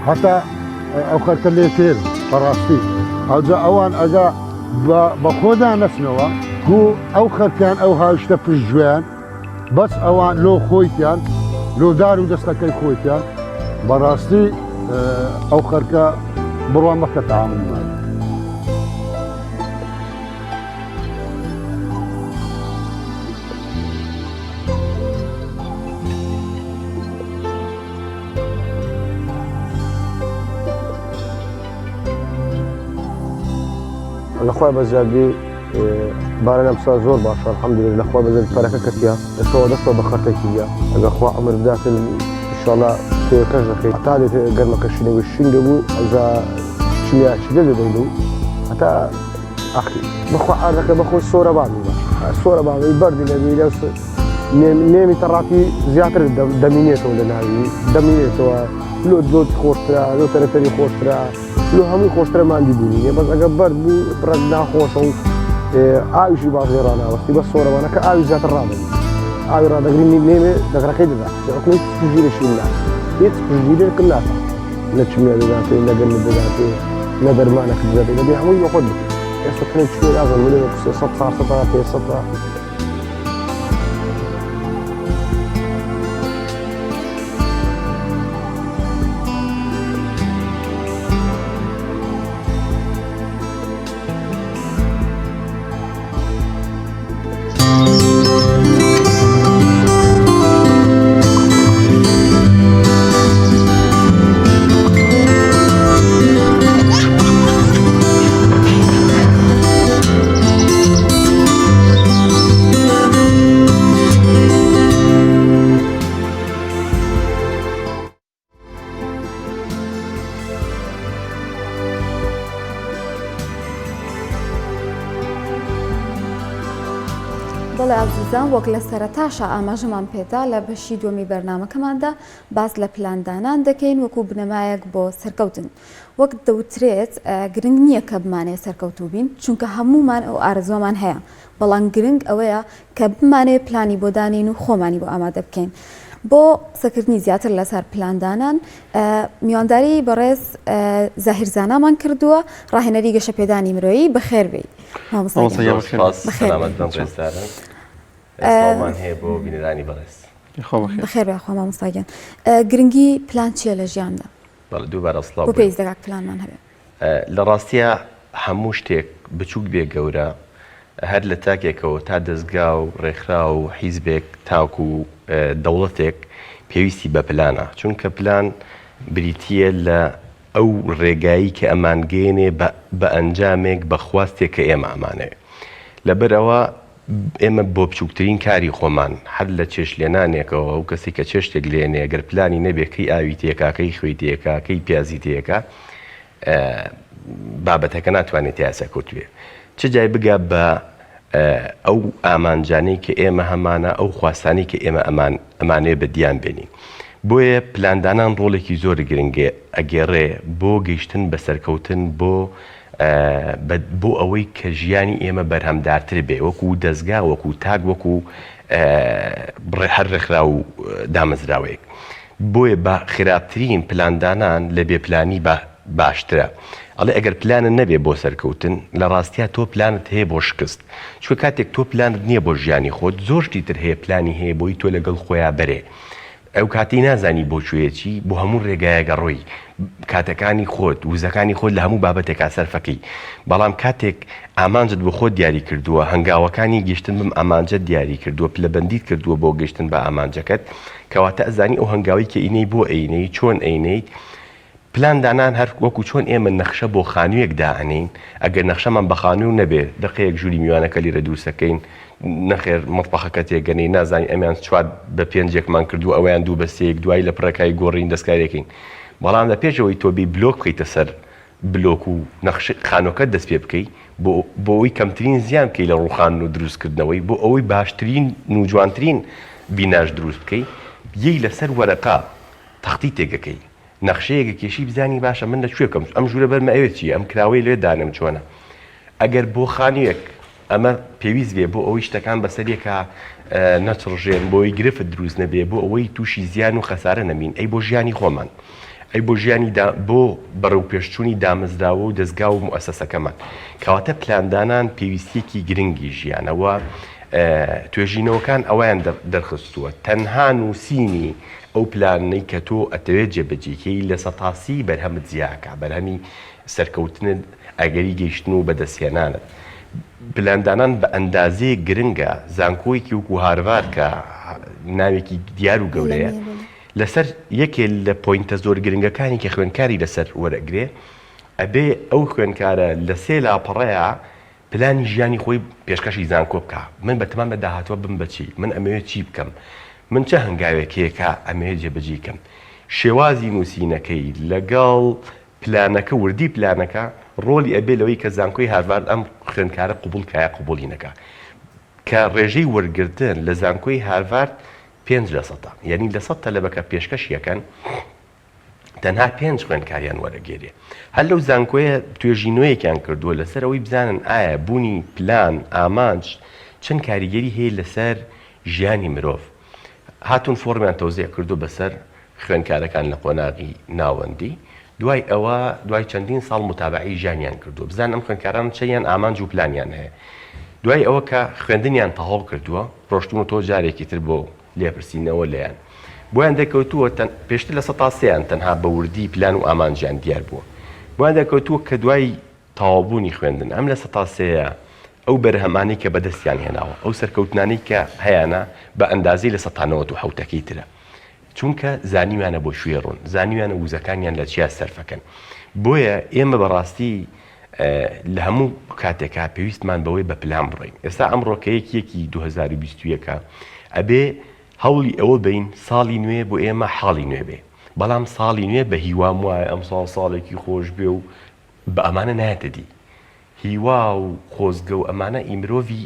Speaker 6: هەتا ئەو خەرکە لێ تێر بەڕاستی ئەوجا ئەوان ئەگا بە خۆدا نەچنەوە و ئەو خەرکان ئەو هاوشتە پشت گوێیان بەس ئەوان لۆ خۆیتیان لۆدار و دەستەکەی خۆیتیان بەڕاستی ئەو خەرکە بڕوامەکە تەعامل
Speaker 7: لەخوای بەزیادی باران ئەمسا زۆر باشە الحەمدولێ لەخوای بەزیادی پارەکە کەتیە ئێستاوە دەستەوە بە خەرتێکیە ئەگەر خوا عەمر بداتن ئینشاڵڵا تۆیەکەش دەکەیت هەتا دێت گەرمەکە شینەوەی شین دەبوو ئەوجا چیلە دەدەین و هەتا ئەخی بەخوا ئاردەکە بەخۆی سۆرەبانی سۆرەبانی بەردی لەبی لەو نێمی تەڕاتی زیاتر دەمینێتەوە لە ناوی دەمینێتەوە لۆ دۆتی خۆشترا لۆ تەرەفەری خۆشترا لۆ هەمووی خۆشترەماندی بوونی بەس ئەگە بەرد بوو ڕەگ ناخۆشە و ئاویشی باشی ڕاناوەستی بە سۆرەوانەکە ئاوی زیاتر ڕابنی ئاوی ڕادەگرینی نێمێ دەگڕەکەی دەدا ئەوکڵی پژگیرەشی نا هیچ پژگیرێکم ناکە نە چمێ دەداتێ نە گەرمت دەداتێ نە دەرمانەکە دەداتێ دەبێ هەمووی بە خۆت بکە ئێستا تەنێک کوێ ئاغڵ ولێ 300 400 500
Speaker 2: بەڵێ ئازیزان وەک لە سەرەتاشە ئاماژەمان پێدا لە بەشی دووەمی بەرنامەکەماندا باس لە پلاندانان دەکەین وەکو بنەمایەک بۆ سەرکەوتن وەک دەوترێت گرنگ نییە کە بمانێ سەرکەوتوو بین چونکە هەمومان ئەو ئارزومان هەیە بەڵام گرنگ ئەوەیە کە بمانێ پلانی بۆ دانین و خۆمانی بۆ ئامادە بکەین بۆ قسەکردنی زیاتر لەسەر پلاندانان میوانداری بەڕێز زاهیرزانامان کردووە ڕاهێنەری گەشەپێدانی مرۆیی بەخێر بێی
Speaker 3: ئێستامان هەیە بۆ بینەرانی بەڕێز
Speaker 2: بەخێر بێ خۆ مامۆستاگیان گرنگی پلان چییە لە ژیاندا
Speaker 3: دووبارە سڵاو
Speaker 2: بۆ پێویست دەکات پلانمان هەبێت
Speaker 3: لە ڕاستیە هەموو شتێک بچووک بێ گەورە هەر لە تاکێکەوە تا دەستگا و ڕێکخرا و حیزبێک تاکو و دەوڵەتێک پێویستی بە پلانە چونکە پلان بریتیە لە ئەو ڕێگایی کە ئەمانگەێنێ بە ئەنجامێک بە خواستێک کە ئێمە ئەمانەوێت لەبەرەوە ئێمە بۆ بچووکترین کاری خۆمان هەر لە چێش لێنانێکەوە ئەو کەسی کە چێشتێک لێنێ گەر پلانی نەبێکەی ئاوی تێکاکەی خوێی تێکاکەی پیازی تێکە بابەتەکە ناتوانێت یاسە کوتوێ چ جای بگا بە ئەو ئامانجانەی کە ئێمە هەمانە ئەو خواستانی کە ئێمە ئەمانەیە بەدیان بێنین بۆیە پلاندانان ڕۆڵێکی زۆر گرنگێ ئەگێڕێ بۆ گەیشتن بە سەرکەوتن بۆ ئەوەی کە ژیانی ئێمە بەرهەمدارتر بێ وەکو دەستگا وەکو تاک وەکو هەر ڕێکخرا و دامەزراوەیەک بۆیە بە خراپترین پلاندانان لە بێپلانی باشترە ئەڵێ ئەگەر پلانە نەبێ بۆ سەرکەوتن لە ڕاستیا تۆ پلانت هەیە بۆ شکست چوە کاتێک تۆ پلانت نییە بۆ ژیانی خۆت زۆر شتیتر هەیە پلانی هەیە بۆی تۆ لەگەڵ خۆیان بەرێ ئەو کاتی نازانی بۆ کوێچی بۆ هەموو ڕێگایەگە ڕۆی کاتەکانی خۆت وزەکانی خۆت لە هەموو بابەتێکا سەرفەکەی بەڵام کاتێک ئامانجت بۆ خۆت دیاری کردووە هەنگاوەکانی گەشتن بم ئامانجە دیاری کردووە پلەبەندیت کردووە بۆ گەشتن بە ئامانجەکەت کەواتە ئەزانی ئەو هەنگاوی کە ئینەی بۆ ئەینەی چۆن ئەینەیت
Speaker 8: پلاندانان هەر وەکو چۆن ئێمە نەخشە بۆ خانوویەک داهێنین ئەگەر نەخشەمان بە خانوو نەبێ دقەیەک ژووری میوانەکە لیرە دووسەکەین نەخێر مەطبەخەکە تێگەنی نازانین ئەمیان چوار بە پێنجێکمان کردو ئەویان دوو بە سێک دوای لە پڕەکای گۆڕین دەستکارێکین بەڵام لە پێشەوەی تۆ بی بلۆک بکەیتە سەر بلۆک و خانۆکە دەست پێ بکەیت بۆ ئەوی کەمترین زیان بکەی لە ڕووخان و دروستکردنەوەی بۆ ئەوەی باشترین و جوانترین بیناش دروست بکەیت یەی لەسەر وەرەقا تەختی تێگەکەی نەخشەیەکە کێشی بزانی باشە من لەکوێ بکەم ئەم ژوورە بەرمە ئەوێ چی ئەم کراوەی لێ دانم چۆنە ئەگەر بۆ خانوویەک ئەمە پێویست بێ بۆ ئەوەی شتەکان بەسەرێکە نەچڕژێن بۆی گرفت دروست نەبێ بۆ ئەوەی تووشی زیان و خەسارە نەمین ئەی بۆ ژیانی خۆمان ئەی بۆ ژیانی بۆ بەڕێو پێشچوونی دامەزراوە و دەستگا و مؤسسەکەمان کەواتە پلاندانان پێویستیەکی گرنگی ژیانەوە توێژینەوەکان ئەویان دەرخستووە تەنها نووسینی ئەو پلانەی کە تۆ ئەتەوێت جێبەجێکەی لە سەتاسی بەرهەمت زیاکە بەرهەمی سەرکەوتنت ئەگەری گەیشتن و بەدەستهێنانت پلاندانان بە ئەندازەیە گرنگە زانکۆیەکی وەکو هارڤارد کە ناوێکی دیار و گەورەیە لەسەر یەکێ لە پۆینتە زۆر گرنگەکانی کە خوێنکاری لەسەر وەرەگرێ ئەبێ ئەو خوێنکارە لە سێ لاپەڕەیە پلانی ژیانی خۆی پێشکەشی زانکۆ بکە من بەتەمان بە داهاتوە بم بەچی من ئەمەوێت چی بکەم من چه هەنگاوێکەیەکە ئەمەوێت جێبەجێ بکەم شێوازی نووسینەکەی لەگەڵ پلانەکە وردی پلانەکە ڕۆلی ئەبێ لەوەی کە زانکۆی هارڤارد ئەم خوێنکارە قوبوڵ کایە قوبوڵینەکە کە ڕێژەی وەرگرتن لە زانکۆی هارڤارد 5% یعنی لە 100 تەلەبەکە پێشکەشیەکەن تەنها 5 خوێنکاریان وەرەگێرێ هەر لەو زانکۆیە توێژینەوەیەکیان کردووە لەسەر ئەوەی بزانن ئایا بوونی پلان ئامانج چەند کاریگەری هەیە لەسەر ژیانی مرۆڤ هاتوون فۆرمیان تەوزیع کردو بەسەر خوێنکارەکان لە قۆناغی ناوەندی دوای ئەوە دوای چەندین ساڵ متابعی ژیانیان کردووە بزان ئەم خوێنکاران چەیان ئامانج و پلانیان هەیە دوای ئەوە کە خوێندنیان تەواو کردووە ڕۆشتون و تۆ جارێکی تر بۆ لێپرسینەوە لەیان بۆیان دەکەوتووە پێشتر لە 100 تەنها بە وردی پلان و ئامانجیان دیار بووە بۆیان دەکەوتووە کە دوای تەواوبوونی خوێندن ئەم لە 100 ئەو بەرهەمانی کە بەدەستیان هێناوە ئەو سەرکەوتنانی کە هەیەە بە ئەندازی لە 1970 ترە چونکە زانیوانە بۆ شوێڕۆن زانیوانە وزەکانیان لە چیا سەرفەکەن بۆیە ئێمە بەڕاستی لە هەموو کاتێکا پێویستمان بەوەی بە پلان بڕین ئێستا ئەمڕۆکە یەکی 2021 ئەبێ هەوڵی ئەوە بین ساڵی نوێ بۆ ئێمە حاڵی نوێ بێ بەڵام ساڵی نوێ بە هیوام وایە ئەم ساڵێکی خۆش بێ و بە ئەمانە نایەتە دی هیوا و خۆزگە و ئەمانە ئیمرۆڤی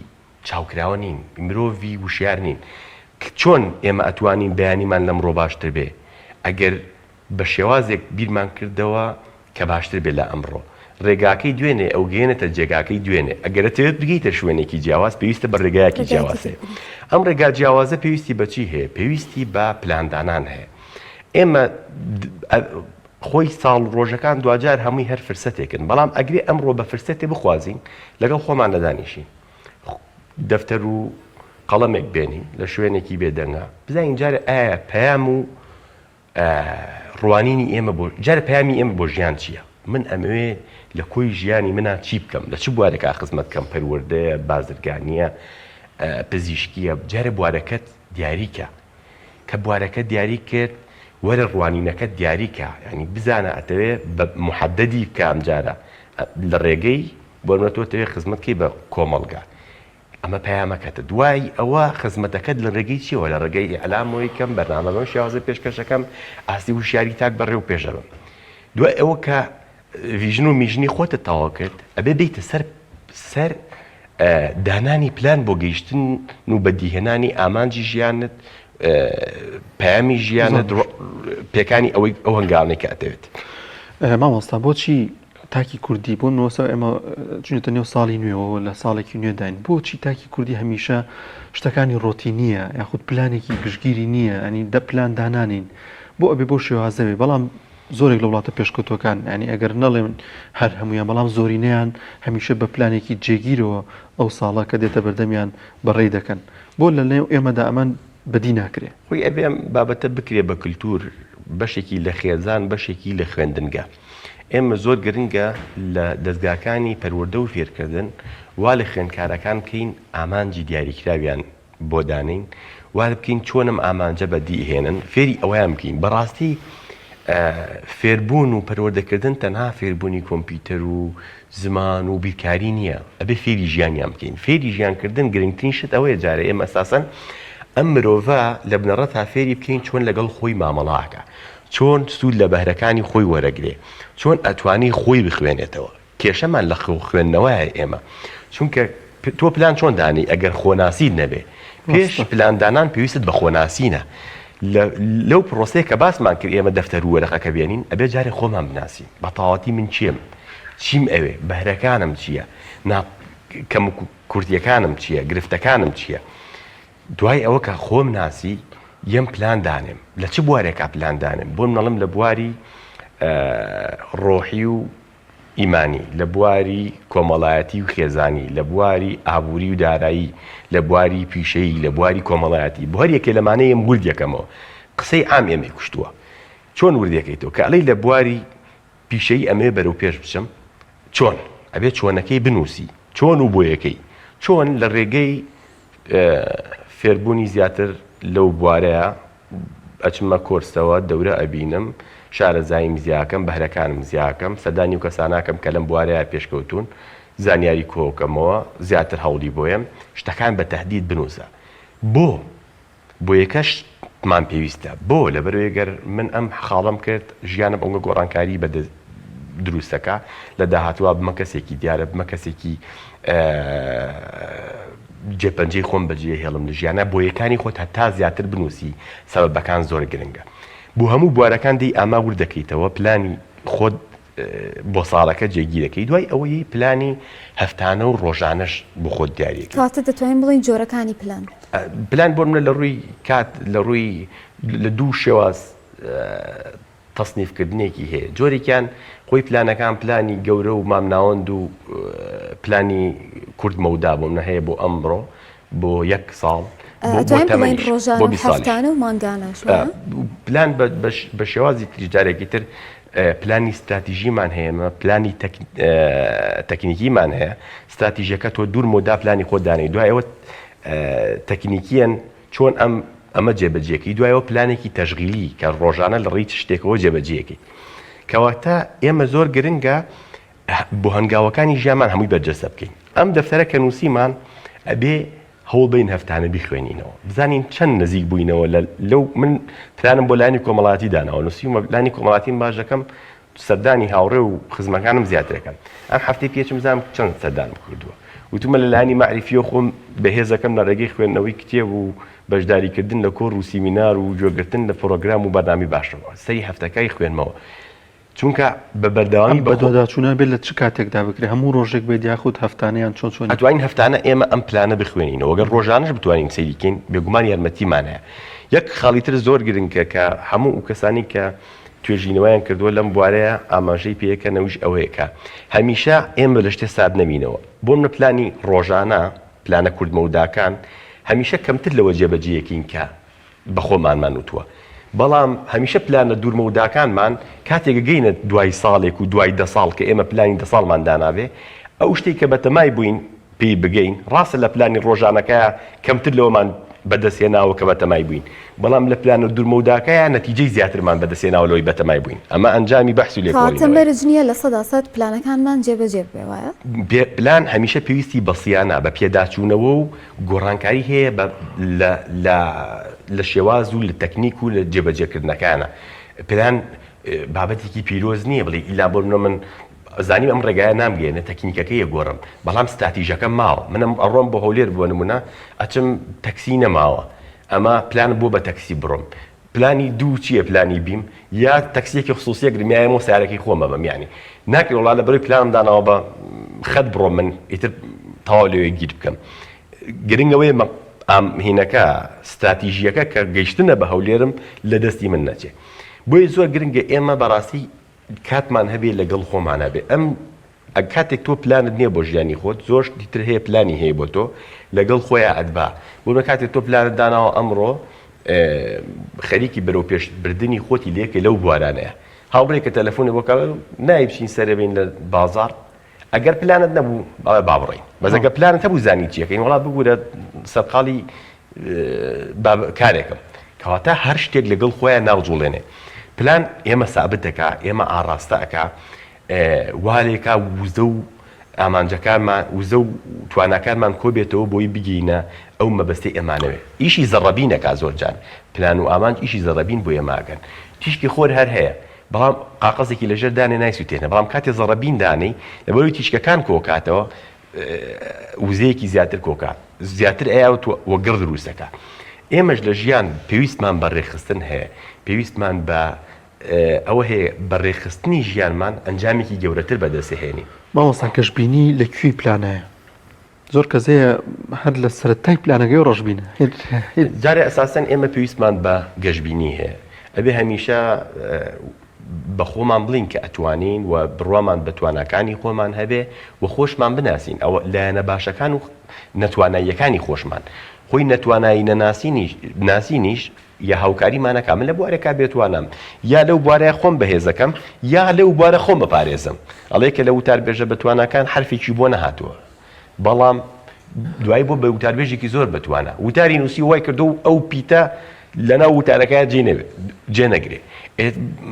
Speaker 8: چاوکراوە نین مرۆڤی وشیار نین چۆن ئێمە ئەتوانین بەیانیمان لەمڕۆ باشتر بێ ئەگەر بە شێوازێک بیرمان کردەوە کە باشتر بێ لە ئەمڕۆ ڕێگاکەی دوێنێ ئەو گەێنێتە جێگاکەی دوێنێ ئەگەرەتەوێت بگەیتە شوێنێکی جیاواز پێویستە بە ڕێگایەکی جیاوازێ ئەم ڕێگا جیاوازە پێویستی بەچی هەیە پێویستی بە پلاندانان هەیە ئێمە خۆی ساڵ ڕۆژەکان دوجار هەمووی هەر فرسەتێکن بەڵام ئەگرێ ئەمڕۆ بە فرسەتێ بخوازین لەگەڵ خۆمان لەدانیشین دەفتەر و قەڵەمێک بێنین لە شوێنێکی بێدەنگا بزانین جارە ئایا پەیام و ڕوانینی ئێمە بۆ جارە پەیامی ئێمە بۆ ژیان چییە من ئەمەوێ لە کۆی ژیانی منە چی بکەم لە چ بوارێکا خزمەت کەم پەروەردەیە بازرگانیە پزیشکیە جارە بوارەکەت دیاریکە کە بوارەکە دیاری کرد وەرە ڕوانینەکەت دیاریکە ینی بزانە ئەتەوێ بە محەدەدی بکە ئەم جارە لە ڕێگەی بۆرمەتۆتەوێ خزمەتکەی بە کۆمەڵگا ئەمە پەیامەکەتە دوای ئەوە خزمەتەکەت لە ڕێگەی چیەوە لە ڕێگەی ئەلامەوەی کەم بەرنامەکەم شێوازە پێشکەشەکەم ئاستی وشیاری تاک بەڕێ و پێشەبم دوای ئەوە کە ڤیژن و میژنی خۆتە تەواو کرد ئەبێ بیتە سەر دانانی پلان بۆ گەیشتن و بەدیهێنانی ئامانجی ژیانت پەیامی ژیانت پێکانی ئەوەی ئەو هەنگاوانەی کە ئەتەوێت
Speaker 1: مامۆستا بۆچی تاکی کوردی بۆ نوۆسە ئێمە چونێتە نێو ساڵی نوێەوە لە ساڵێکی نوێداین بۆچی تاکی کوردی هەمیشە شتەکانی ڕۆتی نییە یاخود پلانێکی گشتگیری نییە ئەنی دە پلان دانانین بۆ ئەبێ بۆ شێوازەوێ بەڵام زۆرێک لە وڵاتە پێشکەوتوەکان ینی ئەگەر نەڵێن هەر هەمویان بەڵام زۆرینەیان هەمیشە بە پلانێکی جێگیرەوە ئەو ساڵە کە دێتە بەردەمیان بەڕێ دەکەن بۆ لە نێو ئێمەدا ئەمان بەدی ناکرێ
Speaker 8: خۆی ئەبێ بابەتە بکرێ بە کللتور بەشێکی لە خێزان بەشێکی لە خوێندنگە ئێمە زۆر گرنگە لە دەستگاکانی پەروەردە و فێرکردن وا لە خوێندکارەکان بکەین ئامانجی دیاریکراویان بۆ دانین وا بکەین چۆنم ئامانجە بە دیهێنن فێری ئەویان بکەین بەڕاستی فێربوون و پەروەردەکردن تەنها فێربوونی کۆمپیوتەر و زمان و بیرکاری نییە، ئەبێ فێری ژیانیان بکەین. فێری ژیانکردن گرنگترین شت ئەوەیە جارە ئێمە ئەساسەن ئەم مرۆڤ لە بنەڕە تا فێری بکەین چۆن لەگەڵ خۆی مامەڵاکە، چۆن سوود لە بەهرەکانی خۆی وەرەگرێ، چۆن ئەتوانی خۆی بخوێنێتەوە. کێشەمان لە خوێندنەوەیە ئێمە، چونکە تۆ پلان چۆن دانی ئەگەر خۆناسیت نەبێ. پێش پلاندانان پێویست بە خۆناسینە. لەو پرۆسەیە کە باسمان کرد ئێمە دەفتەر و وەرەقەکە بێنین ئەبێ جارێ خۆمان بناسین، بەتەواوەتی من چیم ئەوێ، بەهرەکانم چییە، کەم کورتیەکانم چییە، گرفتەکانم چییە. دوای ئەوە کە خۆم ناسی یەم پلان دانێم. لە چ بوارێکا پلان دانێم؟ بۆ منەڵم لە بواری ڕۆحی و ئیمانی، لە بواری کۆمەڵایەتی و خێزانی، لە بواری ئابووری و دارایی، لە بواری پیشەیی، لە بواری کۆمەڵایەتی. بۆ هەر یەکێ لەمانەیەم وردێکەمەوە. قسەی عام ئێمەی کوشتووە. چۆن وردەکەیتەوە کە ئەڵەی لە بواری پیشەیی ئەمێ بەرەو پێش بچم، چۆن ئەبێت چۆنەکەی بنووسی، چۆن و بۆ یەکەی، چۆن لە ڕێگەی فێربوونی زیاتر لەو بوارەیە ئەچمە کۆرسەوە دەورە ئەبینم، شارەزاییم زیاکەم، بەهرەکانم زیاکەم، سەردانی و کەساناکەم کە لەم بوارەیە پێشکەوتون، زانیاری کۆکەمەوە زیاتر هەوڵی بۆیم شتەکان بە تەهدید بنووسە. بۆ یەکەشمان پێویستە، بۆ لەبەرێگەر من ئەم خاڵم کرد ژیانم ئەوگە گۆڕانکاری بە دروستەکە لە داهاتوە بمە کەسێکی دیارە، بمە کەسێکی جێپەنجەی خۆم بەجێ هێڵم لە ژیانە. بۆ یەکانی خۆت هەتا زیاتر بنووسی، سەبەبەکان زۆر گرنگە. بۆ هەموو بوارەکان دەی ئاما وردەکەیتەوە، پلانی خۆت بۆ ساڵەکە جێگیرەکەی، دوای ئەوەی پلانی هەفتانە و ڕۆژانەش بۆ خۆت دیارەکەی.
Speaker 2: کاتە دەتوانین بڵین جۆرەکانی
Speaker 8: پلان بۆ منە لە ڕووی کات لە ڕووی لە دوو شێواز تەسنیفکردنێکی هەیە. جۆرێکیان خۆی پلانەکان پلانی گەورە و مامناوەند و پلانی کورد مەودا بۆ منە هەیە بۆ ئەمڕۆ، بۆ یەک ساڵ،
Speaker 2: هەفتانە و مانگانەش.
Speaker 8: پلان بە شێوازی تریجارێکی تر پلانی استراتیژیمان هەیە، پلانی تەکنیکیمان هەیە. استراتیژیەکە تۆ دوور مۆدا پلانی خۆ دانەی، دوای ئەوە تەکنیکیەن چۆن ئەمە جێبەجێەکەی، دوایەوە پلانێکی تەشغیلی کە ڕۆژانە لە ڕێی شتێکەوە جێبەجێەکەی. کەواتە ئێمە زۆر گرنگە بۆ هەنگاوەکانی ژیانمان هەمووی بەرجەستە بکەین. ئەم دەفتەرە کە نووسیمان ئەبێ هەوڵ بین هەفتانە بیخوێنینەوە، بزانین چەند نزیک بووینەوە. لەو من پلانم بۆ لانی کۆمەڵاتی داناوە، نووسیمە لانی کۆمەڵاتیم باش دەکەم، سەردانی هاوڕێ و خزمەکانم زیاترەکەم. ئەم هەفتەی پێچم زانم چەند سەردان بکردووە. وتمە لە لانی مەعریفیە خۆم بەهێزەکەم لە ڕێگەی خوێندنەوەی کتێب و بەشداریکردن لە کۆڕ و سیمینار و جۆگرتن لە پرۆگرام و بەرنامی باشەوە سەری هەفتەکەی خوێنمەوە، چونکە بە بەردەوامی
Speaker 1: بەدۆداچوونە بێت لە چ کاتێکدا بکرێت، هەموو ڕۆژێک بێت یاخود هەفتانەیان چۆن
Speaker 8: ئەتوانین هەفتانە ئێمە ئەم پلانە بخوێنینەوە. گەر ڕۆژانەش بتوانین سەیریکەین بێگومان یارمەتیمانەیە. یەک خاڵیتر زۆر گرنگکە کە هەموو و کەسانی کە توێژینەوەیان کردووە لەم بوارەیە ئاماژەی پێیەکەنەوەش ئەوەیە کە هەمیشە ئێمە لە شتێ ساد نەبینەوە. بۆ منە پلانی ڕۆژانە، پلانە کوردمەوداکان هەمیشە کەمتر لەوە جێبەجێیەکین کە بەخۆمانمان وتووە. بەڵام هەمیشە پلانە دوورمەوداکانمان کاتێک گەینە دوای ساڵێک و دوای 10 ساڵ کە ئێمە پلانی 10 ساڵمان دانابێ، ئەو شتێک کە بەتەمای بووین پێی بگەین ڕاستە لە پلانی ڕۆژانەکەیە کەمتر لەوەمان بەدەستێناوە کە بەتەمای بووین، بەڵام لە پلانە دوورمەوداکەیە نەتیجەی زیاترمان بەدەستێناوە لەوەی بەتەمای بووین. ئەمە ئەنجامی بەحث و لێکۆڵینەوەیە.
Speaker 2: کاتە مەرج نییە لە 100% پلانەکانمان جێبەجێ بێ وایە؟
Speaker 8: پلان هەمیشە پێویستی بە سیانە، بە پێداچوونەوە و گۆڕانکاری هەیە لە شێواز و لە تەکنیک و لە جێبەجێکردنەکانە. پلان بابەتێکی پیرۆز نییە بڵێ ئیلا بۆ من زانیم ئەم ڕێگایە نامگەێنە تەکنیکەکەی گۆڕم، بەڵام استراتیژەکە ماوە. منم ئەڕۆم بە هەولێر بووە نمونە ئەچم تەکسی نەماوە، ئەمە پلان بۆ بە تەکسی بڕۆم. پلانی دوو چییە؟ پلانی بیم یا تەکسیەکی خصوصیە گرمیایەوە سیارەکەی خۆمە بەم، یعنی ناکرێت وڵا لە بەرەوەی پلانم داناوە بە خەت بڕۆم من ئیتر تەواو لەوێ گیر بکەم. گرنگەوەی هینەکە استراتیژیەکە کە گەیشتنە بە هەولێرم لە دەستی من نەچێ. بۆیە زۆر گرنگە ئێمە بەڕاستی کاتمان هەبێ لەگەڵ خۆمانە بێ. ئەم کاتێک تۆ پلانت نییە بۆ ژیانی خۆت، زۆر دیتر هەیە پلانی هەیە بۆ تۆ لەگەڵ خۆیان ئەدبا. بۆ کاتێک تۆ پلانت داناوە ئەمڕۆ خەریکی بەرەو پێشبردننی خۆتی لێکە لەو بوارانەیە. هاوڕێکە تەلەفۆنی بۆ کاڵ نایبچین سەرەبین لە بازار، ئەگەر پلانت نەبوو با بڕین، بەزەگە پلانت هەبوو زانی چیەکەین وڵات بگورە سەرقاڵی کارێکم، کەواتە هەر شتێک لەگەڵ خۆیان ناوجوڵێنێ. پلان ئێمە سابت دەکا ئێمە ئاڕاستەکە والێکا وزە و ئامانجەکانمان وزە و توانەکانمان کۆ بێتەوە بۆی بگەینە ئەو مەبەستی ئێمانەوێ ئیشی زەڕەبینەکە زۆرجان پلان و ئامانج ئیشی زەڕەبین بۆ ئێماگەن تیشکی خۆر هەر هەیە بەڵام قاقەزێکی لەژێر دانێ نایسووتێنە بەڵام کاتێ زەڕەبین دانەی لەبەرەوەی تیشکەکان کۆکاتەوە وزەیەکی زیاتر کۆکات زیاتر ئەیە وەگڕ دروستەکە ئێمەش لە ژیان پێویستمان بە ڕێخستن هەیە پێویستمان بە ئەوە هەیە بەڕێخستنی ژیانمان ئەنجامێکی گەورەتر بەدەستهێنی
Speaker 1: مامۆستا گەشتبینی لەکوێی پلانەیە زۆر کەسەیە هەر لە سەرەتای پلانەکەی ڕۆژبینە
Speaker 8: جارێ ئەساسەن ئێمە پێویستمان بە گەشتبینی هەیە ئەبێ هەمیشە بە خۆمان بڵین کە ئەتوانین و بڕوامان بە توانەکانی خۆمان هەبێ و خۆشمان بناسین ئەوە لایەنە باشەکان و نەتواناییەکانی خۆشمان خۆی نەتوانایی ناسینیش یا هاوکاریمانەکە من لە بوارێکا بێتوانم یا لەو بوارەیە خۆم بەهێزەکەم یا لەو بوارە خۆم بپارێزم ئەڵێ کە لە وتار بێژە بەتوانەکان حرفێکی بۆ نەهاتووە بەڵام دوای بۆ بە وتاربێژێکی زۆر بتوانە وتاری نووسی وای کردو و ئەو پیتە لەناو وتارەکە جێ نەگرێ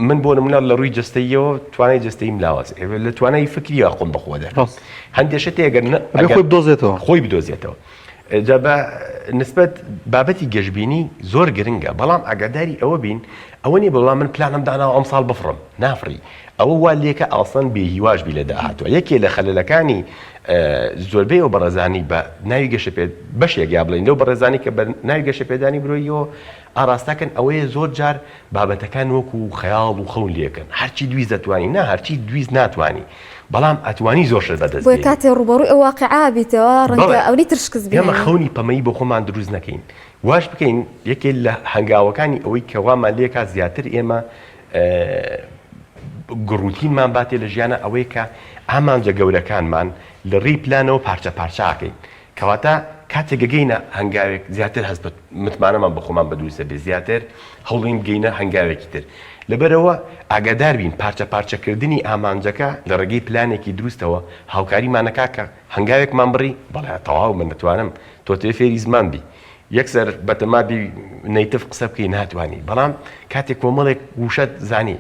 Speaker 8: من بۆ نمونە لە ڕووی جستەیەوە توانای جستەیم لاوەز لە توانای فکریە خۆم بەخۆ دەکەم هەندێشە تێگەر
Speaker 1: خۆی بدۆزێتەوە
Speaker 8: خۆی بدۆزێتەوە جا بە نسبەت بابەتی گەشتبینی زۆر گرنگە بەڵام ئاگاداری ئەوە بین ئەوە نیە بەڵام من پلانم داناوە ئەم ساڵ بفڕم نافڕی ئەوە وا لێکە ئاسان بێهیواش بی لە داهاتوە یەکێ لە خەلەلەکانی زۆربەی ئەو بەڕێزانی بە ناوی گەشە پێ بەشێک یا بڵین لەو بەڕێزانی کە بە ناوی گەشە پێدانی برۆیەوە ئاراستاکەن ئەوەیە زۆر جار بابەتەکان وەکو خەیاڵ و خەون لێکن هەرچی دویست دەتوانی نا هەرچی دویست ناتوانی بەڵام ئەتوانی زۆرشت بەدەست
Speaker 2: بۆ کاتێ ڕوبەڕووی ئەو واقعا بیتەوە ڕەنگە ئەوەی ترشکز بێ
Speaker 8: ئێمە خەونی پەمەیی بۆ خۆمان دروست نەکەین واش بکەین یەکێ لە هەنگاوەکانی ئەوەی کەوامان لێکا زیاتر ئێمە گڕوتینمان باتێ لە ژیانە ئەوەی کە ئامانجە گەورەکانمان لە ڕێی پلانەوە پارچە پارچاکەین کەواتە کاتێک گەگەینە هەنگاوێک زیاتر هەست متمانەمان بە خۆمان بەدروستە بێ زیاتر هەوڵین گەینە هەنگاوێکی تر لەبەرەوە ئاگادار بین پارچە پارچەکردنی ئامانجەکە لە ڕێگەی پلانێکی دروستەوە هاوکاریمانەکە کە هەنگاوێکمان بڕی بەڵێ تەواو من نتوانم تۆ تێ فێری زمان بی یەکسەر بەتەمادی نەیتف قسە بکەی ناتوانی بەڵام کاتێک کۆمەڵێک وشەت زانی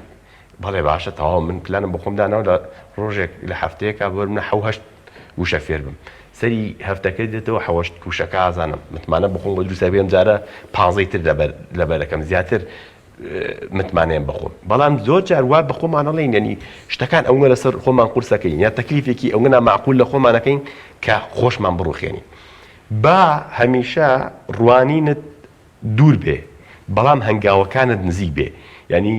Speaker 8: بەڵێ باشە تەواو من پلانم بە خۆمدانەوە لە ڕۆژێک لە هەفتەیەکە بۆ منە حەوهەشت وشە فێر بم سەری هەفتەکەی دێتەوە حەوەشت کوشەکە ئازانم متمانە بخۆم بە دروستە بێم جارە 15 تر لەبەرەکەم زیاتر متمانەیەم بەخۆم بەڵام زۆر جار وا بە خۆمانەڵێن یعنی شتەکان ئەوە لەسەر خۆمان قورسەکەین یا تەکلیفێکی ئەوەنە معقول لە خۆمانەکەین کە خۆشمان بڕوخێنی با هەمیشە ڕوانینت دوور بێ بەڵام هەنگاوەکانت نزیک بێ ینی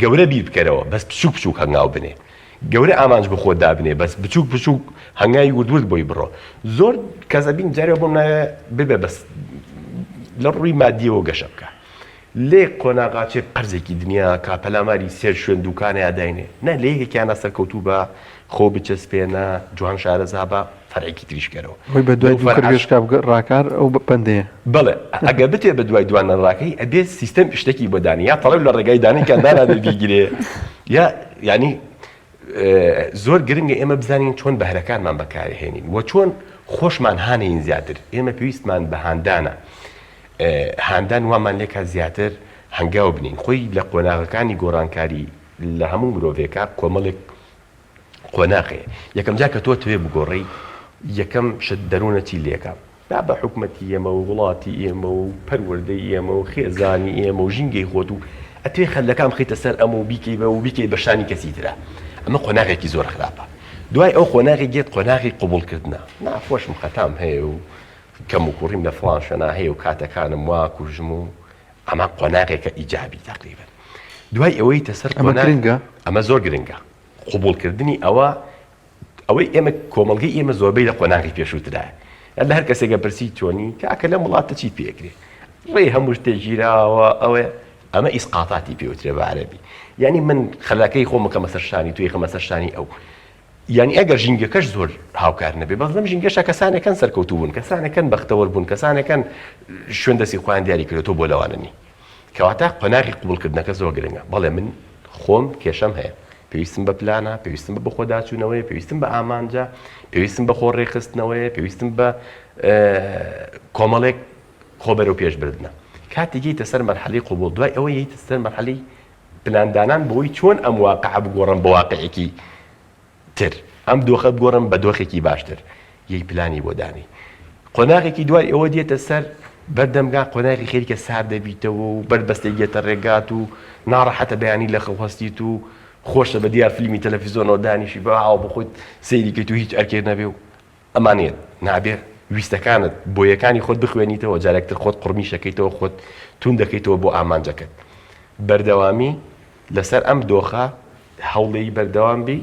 Speaker 8: گەورە بیر بکەرەوە بەس بچووک بچووک هەنگاو بنێ گەورە ئامانج بە خۆت دابنێ بەس بچووک بچووک هەنگاوی وردورد بۆی بڕۆ زۆر کەسەبین جارێ بۆم نایە ببێ بەس لە ڕووی مادیەوە گەشە بکە لێ قۆناغاچێ قەرزێکی دنیا کاپەلاماری سێر شوێن دوکانە یاداینێ نە لە یەکێکیانە سەرکەوتوو بە خۆ بچەسپێنە جوان شارەزا بە فەرعێکی تریشکەرەوە
Speaker 1: خۆی بە دوای دوکردێشکا ڕاکار ئەو پندەیە
Speaker 8: بڵێ ئەگە بتێ بە دوای دوانە ڕاکەی ئەبێت سیستەم شتێکی بۆدانی یا تەڵەو لە ڕێگای دانێکیان دانادەبیگیرێ یا ینی زۆر گرنگە ئێمە بزانین چۆن بەهرەکانمان بەکارهێنین و چۆن خۆشمان هانەین زیاتر ئێمە پێویستمان بە هاندانە هاندان وامان لێکە زیاتر هەنگاو بنین خۆی لە قۆناغەکانی گۆڕانکاری لە هەموو مرۆڤێکە کۆمەڵێک قۆناغەیە یەکەم جا کە تۆ توێ بگۆڕی یەکەم شت دەروونەتی لێکە با بە حکومەتی ئێمە و وڵاتی ئێمە و پەروەردەی ئێمە و خێزانی ئێمە و ژینگەی خۆت و ئەتوێ خەلەکان بخیتە سەر ئەمە و بیکەی بە و بیکەی بەشانی کەسی ترە ئەمە قۆناغێکی زۆر خراپە دوای ئەو قۆناغی گێت قۆناغی قبوڵکردنە نافۆشم خەتام هەیە و کەم و کوڕیم لە فڵان شوێنە هەیە و کاتەکانم وا کوژم و ئەمە قۆناغێکە ئیجابی تقریبا دوای ئەوەی تەسەر
Speaker 1: گرنگە
Speaker 8: ئەمە زۆر گرنگە قبوڵکردنی ئەوەی ئێمە کۆمەڵگەی ئێمە زۆربەی لە قۆناغی پێشووترایە لە هەر کەسێکە پرسی چۆنی کاکە لە وڵاتە چیت پێکرێ ڕێ هەموو شتێ ژیراوە ئەوێ ئەمە ئیسقاطاتی پێوترێ بە عەرەبی یعنی من خەلاکەی خۆم کەمە سەرشانی توی خەمە سەرشانی ئەو یعنی ئەگەر ژینگەکەش زۆر هاوکار نەبێ بەڵام لەم ژینگەشە کەسانێکن سەرکەوتوو بوون کەسانێکن بەختەوەر بوون کەسانێکن شوێن دەستی خۆیان دیاری کردێتەوە بۆ لەواننی کەواتە قۆناغی قبوڵکردنەکە زۆر گرنگە بەڵێ من خۆم کێشەم هەیە پێویستم بە پلانە پێویستم بە خۆداچوونەوەی پێویستم بە ئامانجە پێویستم بە خۆڕێخستنەوەی پێویستم بە کۆمەڵێک خۆبەرەوە پێشبردنە کاتێک ییتە سەر مەرحەلەی قبوڵ دوای ئەوە ییتە سەر مەرحەلەی پلاندانان بۆی چۆن ئەم واقع بگۆڕن بە واقعێکی تر ئەم دۆخە بگۆڕن بە دۆخێکی باشتر یەک پلانی بۆ دانی قۆناغێکی دوای ئەوە دێتە سەر بەردەمگا قۆناغی خێریکە سار دەبیتەوە و بەربەستەی گێتە ڕێگات و ناڕەحەتە بەیانی لە خەوهەستیت و خۆشە بە دیار فیلمی تەلەڤیزۆنەوە دانیشی بەواو بخۆیت سەیریکەیت و هیچ ئەرکێ نەبێ و ئەمانێت نابێ ویستەکانت بۆیەکانی خۆت بخوێنیتەوە جارێکتر خۆت قڕمیشەکەیتەوە خۆت تون دەکەیتەوە بۆ ئامانجەکەت بەردەوامی لەسەر ئەم دۆخە هەوڵی بەردەوام بی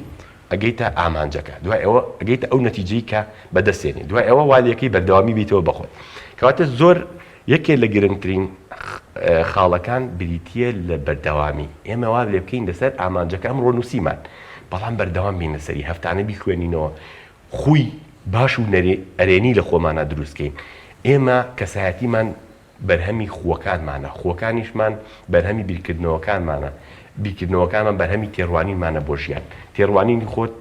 Speaker 8: ئەگەیتە ئامانجەکە دوای ئەوە ئەگەیتە ئەو نەتیجەی کە بەدەستێنی دوای ئەوە والیەکەی بەردەوامی بیتەوە بەخۆت کەواتە زۆر یەکێ لە گرنگترین خاڵەکان بریتە لە بەردەوامی ئێمە وا لێ بکەین لەسەر ئامانجەکە ئەمڕۆ نووسیمان بەڵام بەردەوام بینە سەری هەفتانە بیخوێنینەوە خوی باش و ئەرێنی لە خۆمانە دروستکەین ئێمە کەسایەتیمان بەرهەمی خووەکانمانە خۆکانیشمان بەرهەمی بیرکردنەوەکانمانە بیرکردنەوەکانمان بەرهەمی تێڕوانینمانە بۆ ژیان تێڕوانینی خۆت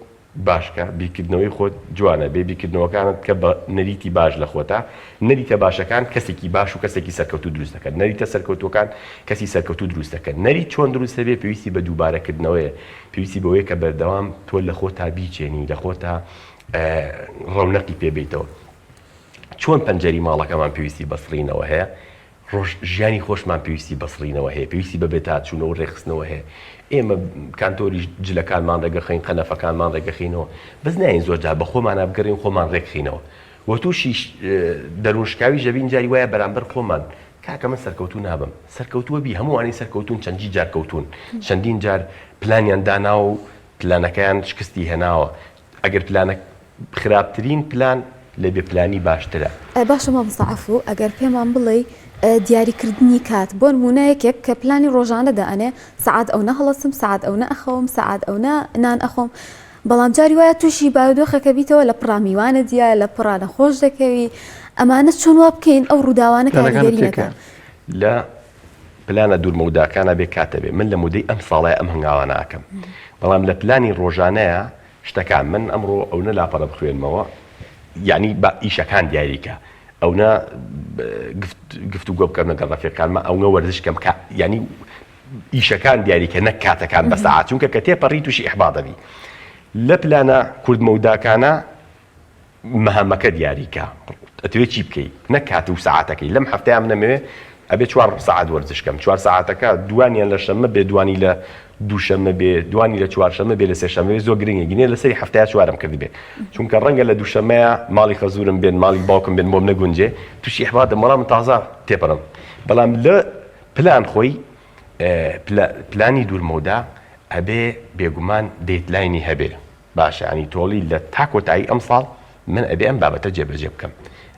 Speaker 8: باشکە بیرکردنەوەی خۆت جوانە بێ بیرکردنەوەکانت کە بە نەریتی باش لە خۆتا نەریتە باشەکان کەسێکی باش و کەسێکی سەرکەوتو دروست دەکەن نەریتە سەرکەوتوەکان کەسی سەرکەوتو دروست دەکەن نەریت چۆن دروستە بێ پێویستی بە دووبارەکردنەوەیە پێویستی بەوەیە کە بەردەوام تۆ لە خۆتا بیچێنی لە خۆتا ڕەونەقی پێبیتەوە چۆن پەنجەری ماڵەکەمان پێویستی بەسڕینەوە هەیە ژیانی خۆشمان پێویستی بەسڕینەوە هەیە پێویستی بە بێتاچوونەوە و ڕێخستنەوە هەیە ئێمە کانتۆری جلەکانمان ڕێگەخین قەنەفەکانمان ڕێگەخینەوە بەس ناین زۆر جار بە خۆمانە بگەڕین خۆمان ڕێکخینەوە وە تووشی دەروونشکاوی ژەبین جاری وایە بەرامبەر خۆمان کاکە من سەرکەوتو نابم سەرکەوتووە بی هەمووانی سەرکەوتون چەندی جار کەوتون چەندین جار پلانیان دانا و پلانەکەیان شکستی هێناوە ئەگەر پلانە خراپترین پلان لە بێپلانی باشترە
Speaker 2: باشە مامۆستاعەفو ئەگەر پێمان بڵێ دیاریکردنی کات بۆ نمونەیەکێک کە پلانی ڕۆژانە دەئەنێ سعات ئەو نەهەڵەسم سعات ئەو نەئەخەوم سعات ئەو نان ئەخۆم بەڵام جاری وایە تووشی باودۆخەکە بیتەوە لە پڕامیوانە دیە لە پڕانە خۆش دەکەوی ئەمانە چۆن وا بکەین ئەو ڕووداوانە کاریگەری نەکەن
Speaker 8: لە پلانە دوورمەوداکانە بێ کاتە بێ من لە مودەی ئەم ساڵای ئەم هەنگاوانە ئەکەم بەڵام لە پلانی ڕۆژانەیە شتەکان من ئەمڕۆ ئەو نە لاپەڕە بخوێنمەوە یعنی بە ئیشەکان دیاریکە ئەونا گفتوگۆ بکەم لەگەڵ ڕەفیقانمە ئەوە وەرزشکەم ینی ئیشەکان دیاریکە نەک کاتەکان بە سەعات چونکە کە تێپەڕی تووشی ئیحباط دەبی لە پلانە کوردمەوداکانە مەهامەکە دیاریکە ئەتوێت چی بکەیت نەک کات و سەعاتەکەی لەم هەفتەیە من نەمەوێت ئەبێ 4 سەعات وەرزشکەم 4 سەعاتەکە دوانیان لە شەمە بێ دوانی لە دووشەمە بێ دوانی لە چوارشەمە بێ لە سێشەمە زۆر گرنگە گینێ لەسەری هەفتەیە چوارم کردی بێ چونکە ڕەنگە لە دووشەمەیە ماڵی خەزورم بێن ماڵی باوکم بێن بۆم نەگونجێ تووشی ئیحباط دەمەڵام تازە تێپەڕم بەڵام لە پلان خۆی پلانی دوورمەودا ئەبێ بێگومان دێتلاینی هەبێ باشە ینی تۆڵی لە تاکۆتایی ئەم ساڵ من ئەبێ ئەم بابەتە جێبەجێ بکەم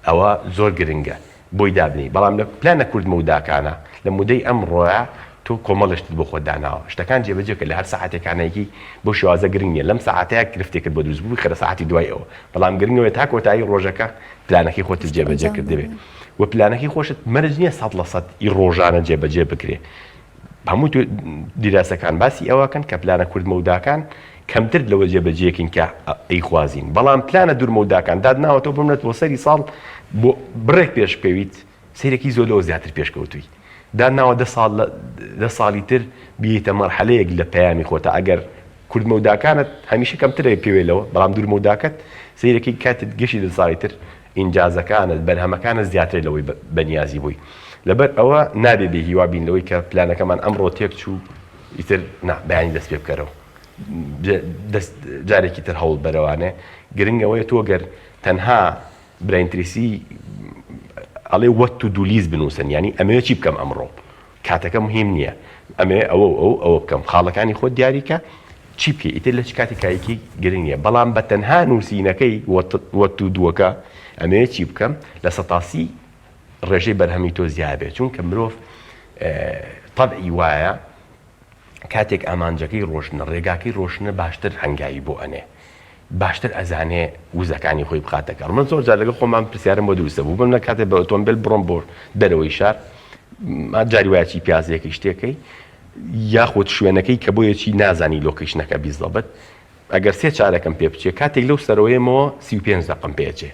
Speaker 8: ئەوە زۆر گرنگە بۆی دابنی بەڵام لە پلانە کوردمەوداکانە لە مودەی ئەم ڕۆیە تۆ کۆمەڵشت بۆ خۆ داناوە شتەکان جێبەجێکە لە هەر سەعاتێکانەیەکی بۆ شێوازە گرنگ نیە لەم سەعاتەیە گرفتێکت بە دروست بوو خەرە سەعاتی دوایەوە بەڵام گرنگەوەی تا کۆتایی ڕۆژەکە پلانەکەی خۆت جێبەجێ کردبێ و پلانەکەی خۆشت مەرج نییە 100% ئی ڕۆژانە جێبەجێ بکرێ هەموو دیراسەکان باسی ئەوەکەن کە پلانە کوردمەوداکان کەمتر لەوە جێبەجێکین کە ئەیخوازین بەڵام پلانە دوورمەوداکان دادناوەتەوە بمرێت بۆ سەری ساڵ بۆ بڕێک پێش پێویت سیرێکی زۆر لەوە زیاتر پێشکەوتووی داناوە 10 ساڵی تر بیتە مەرحەلەیەک لە پەیامی خۆتە ئەگەر کوردمەوداکانت هەمیشە کەمترە پێوێلەوە بەڵام دوورمەوداکەت سیرێکی کاتت گەشی 10 ساڵی تر ئینجازەکانت بەرهەمەکانت زیاتر لەوەی بەنیازی بووی لەبەر ئەوە نابێ بێ هیوا بین لەوەی کە پلانەکەمان ئەمڕۆ تێک چوو ئیتر بەیانی دەست پێ بکەرەوە جارێکی تر هەوڵ بەرەوانێ گرنگەوەی تۆ گەر تەنها براینتریسی ئەڵێ وەت و دوولیز بنووسن ینی ئەمەوێ چی بکەم ئەمڕۆ کاتەکە مهم نییە ئەمێ ئەوە بکەم خاڵەکانی خۆت دیاریکە چی بکەی ئیتر لە چ کاتێکایەکی گرنگ نییە بەڵام بە تەنها نووسینەکەی وەت و دووەکە ئەمەوێ چی بکەم لە سەتاسی ڕێژەی بەرهەمی تۆ زیابێت چونکە مرۆڤ تەبعی وایە کاتێک ئامانجەکەی ڕۆشنە ڕێگاکەی ڕۆشنە باشتر هەنگایی بۆ ئەنێ باشتر ئەزانێ وزەکانی خۆی بخاتەکە من زۆر جار لەگەڵ خۆمان پرسیارم بۆ دروستە بوو بم لە کاتێک بە ئۆتۆمبیل بڕۆم بۆ دەرەوەی شار جاری وایەکی پیازەکەی شتێکەکەی یاخود شوێنەکەی کە بۆیەکی نازانی لۆکیشنەکە بیزڵبەت ئەگەر 3 چارەکەم پێ بچێ کاتێک لەو سەرەوەیەمەوە 35 دقم پێچێ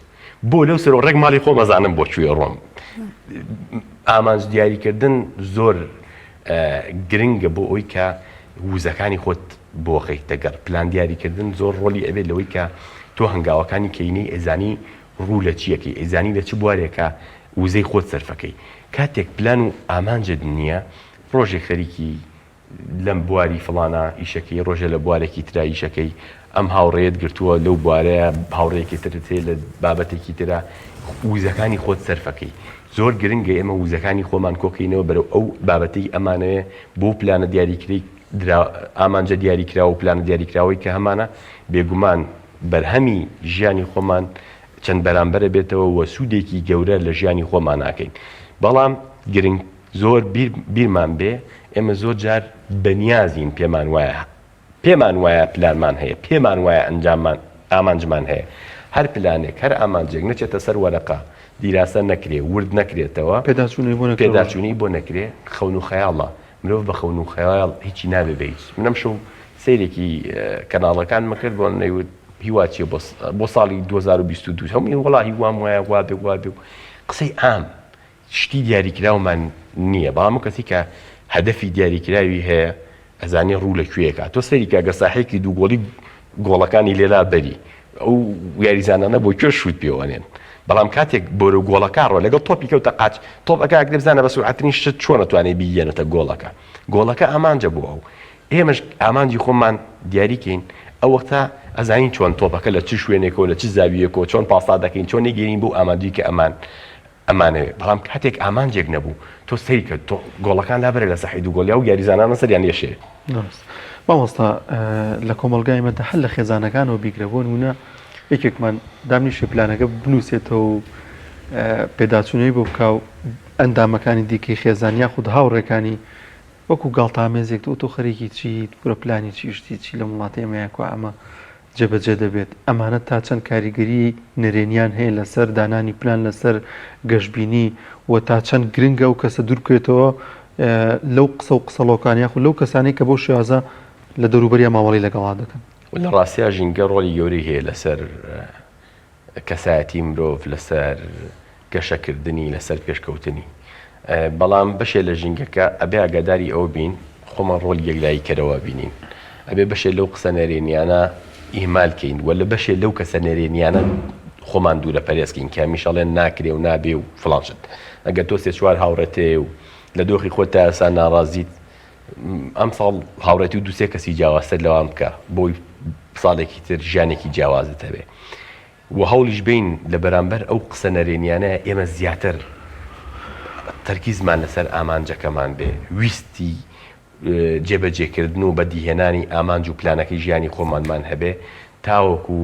Speaker 8: بۆ لەو سەرەوە ڕێک ماڵی خۆ مەزانم بۆ کوێ ڕۆم ئامانج دیاریکردن زۆر گرنگە بۆ ئەوی کە وزەکانی خۆت بۆخی دەگەڕ پلان دیاریکردن زۆر ڕۆلی ئەبێت لەوەی کە تۆ هەنگاوەکانی کەینەی ئەزانی ڕوو لە چیەکەی ئەزانی لە چ بوارێکە وزەی خۆت سەرفەکەی کاتێک پلان و ئامانجد نییە ڕۆژێک خەریکی لەم بواری فڵانە ئیشەکەی ڕۆژە لە بوارێکی ترا ئیشەکەی ئەم هاوڕێت گرتووە لەو بوارەیە هاوڕێکی ترتێ لە بابەتێکی ترە وزەکانی خۆت سەرفەکەی زۆر گرنگە ئێمە وزەکانی خۆمان کۆکەینەوە بەرەو ئەو بابەتی ئەمانەوێ بۆ پلانە دیاریکردی ئامانجە دیاریکرا و پلانە دیاریکراوەی کە هەمانە بێگومان بەرهەمی ژیانی خۆمان چەند بەرامبەرە بێتەوە وە سوودێکی گەورە لە ژیانی خۆمان ناکەین بەڵام گرنگ زۆر بیرمان بێ ئێمە زۆر جار بەنیازین پێمان وایە پلانمان هەیە پێمان وایە ئەنجاممان ئامانجمان هەیە هەر پلانێک هەر ئامانجێک نەچێتە سەر وەرەقە دیراسە نەکرێ ورد نەکرێتەوە پێداچوونی بۆ نەکرێ خەون و خەیاڵە مرۆڤ بە خەون و خەیاڵ هیچی نابێ بە هیچ منەم شەو سەیرێکی کەناڵەکان مەکرد بۆ نەیوت هیواچیە بۆ ساڵی 2022 هەمووی وەڵاهی وام وایە وابێ وابێ و قسەی ئام شتی دیاریکراومان نییە بەڵام کەسی کە هەدەفی دیاریکراوی هەیە ئەزانێ ڕوو لەکوێیەکە تۆ سەریکە گە ساحێکی دووگۆڵی گۆڵەکانی لێرا بەری ئەو یاریزانانە بۆ کوێ شووت پێوانێن بەڵام کاتێک بۆرە گۆڵەکارڕۆ لەگەڵ تۆپی کەوتە قاچ تۆپەکە دەبزانە بە سورعەترین شت چۆن نەتوانێت بیێنێتە گۆڵەکە ئامانجە بووە و ئێمەش ئامانجی خۆمان دیاریکەین ئەو وەختە ئەزانین چۆن تۆپەکە لە چ شوێنێکەوە لە چ زاویەکەوە چۆن پاسا دەکەین چۆن نەگەین بۆ ئامادوی کە ئەمانەوێ بەڵام کاتێک ئامانجێک نەبوو تۆ سەیکە تۆ گۆڵەکان لابرێ لە سەحید و گۆڵیا و یاریزانانە سەریان لێشێ
Speaker 1: مامۆستا لە کۆمەلگایمەدا هەر لە خێزانەکانەوە بیگرەبوون وونە یەکێکمان دامنیشە پلانەکە بنووسێتەوە و پێداچوونەی بۆ بکاو ئەندامەکانی دیکەی خێزان یاخود هاوڕێکانی وەکو گاڵتامێزێک تۆ خەریکی چیت گورە پلانی چیشتی چی لە وڵاتی ئەمەیەکە ئەمە جێبەجێ دەبێت ئەمانە تا چەند کاریگەری نەرێنیان هەیە لەسەر دانانی پلان لەسەر گەشتبینی و تا چەند گرنگە و کەسە دوور بکرێتەوە لەو قسە و قسەڵۆکان یاخود لەو کەسانەی کە بۆ شێوازە لە دەوروبەریە ماوەڵی لەگەڵا دەکەن
Speaker 8: لە ڕاستیا ژینگە ڕۆلی گەورەی هەیە لەسەر کەسایەتی مرۆڤ لەسەر گەشەکردنی لەسەر پێشکەوتنی بەڵام بەشێ لە ژینگەکە ئەبێ ئاگاداری ئەو بین خۆمان ڕۆل یەکلایی کەرەوە بینین ئەبێ بەشێ لەو قسە نەرێنیانە ئیهمالکەین وە لە بەشێ لەو کەسە نەرێنیانە خۆمان دوورە پەرێزکەین کە میشەڵێن ناکرێ و نابێ و فڵانشت ئەگەر تۆ سێ چوار هاوڕێتێ و لە دۆخی خۆت تا ئەسان ناڕازیت ئەم ساڵ هاوڕێتی و دووسێ کەسی جیاوازتر لەوان بکە بۆی ساڵێکی تر ژیانێکی جیاوازت هەبێ و هەوڵیش بین لە بەرامبەر ئەو قسە نەرێنیانە ئێمە زیاتر تەرکیزمان لەسەر ئامانجەکەمان بێ ویستی جێبەجێکردن و بەدیهێنانی ئامانج و پلانەکەی ژیانی خۆمانمان هەبێ تاوەکو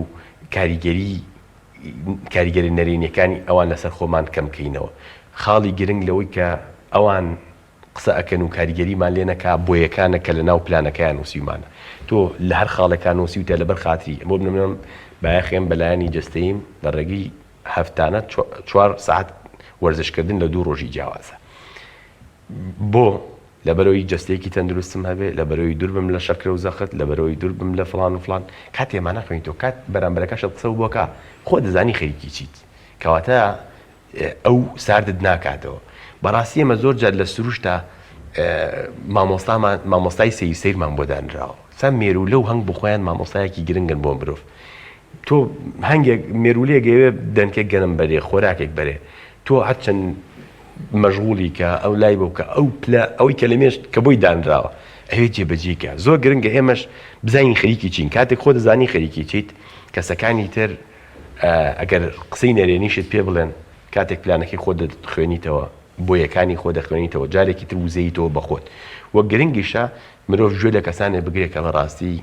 Speaker 8: کاریگەری نەرێنیەکانی ئەوان لەسەر خۆمان کەمکەینەوە خاڵی گرنگ لەوەی کە ئەوان قسە ئەکەن و کاریگەریمان لێ نەکا بۆیەکانە کە لە ناو پلانەکەیان نووسیمانە تۆ لە هەر خاڵێکان نووسیوتە لەبەر خاتری بۆ بنم بایەخێم بەلایانی جەستەیم بە ڕێگەی هەفتانە 4 ساعت وەرزشکردن لە 2 ڕۆژی جیاوازە بۆ لەبەرەوەی جەستەیەکی تەندروستم هەبێ لەبەرەوەی دوور بم لە شەکرە و زەخت لەبەرەوەی دوور بم لە فڵان و فڵان کات ێمە ناخوێنین تۆ کات بەرامبەرەکەشت قسە و بۆکە خۆ دەزانی خەریکی چیت کەواتە ئەو ساردت ناکاتەوە بەڕاستی ئێمە زۆر جار لە سروشتا مامۆستای سەیرمان بۆ دانراوە چەند مێرو لەو هەنگ بخۆیان مامۆستایەکی گرنگن بۆ مرۆڤ تۆ هەنگێک مێرولێگەوێ دەنکێک گەنم بەرێ خۆراکێک بەرێ تۆ هەرچەند مەژغوڵی کە ئەو لای بۆ بکە ئەوەی کە لە مێش کە بۆی دانراوە ئەوێ جێبەجێکە زۆر گرنگە ئێمەش بزانین خەریکی چین کاتێک خۆ دەزانی خەریکی چیت کەسەکانی تر ئەگەر قسەی نەرێنیشت پێ بڵێن کاتێک پلانەکەی خۆ دەخوێنیتەوە بۆیەکانی خۆ دەخوێنیتەوە جارێکی تر وزەیتەوە بەخۆت وە گرنگیشە مرۆڤ گوێ لە کەسانێک بگرێت کە بەڕاستی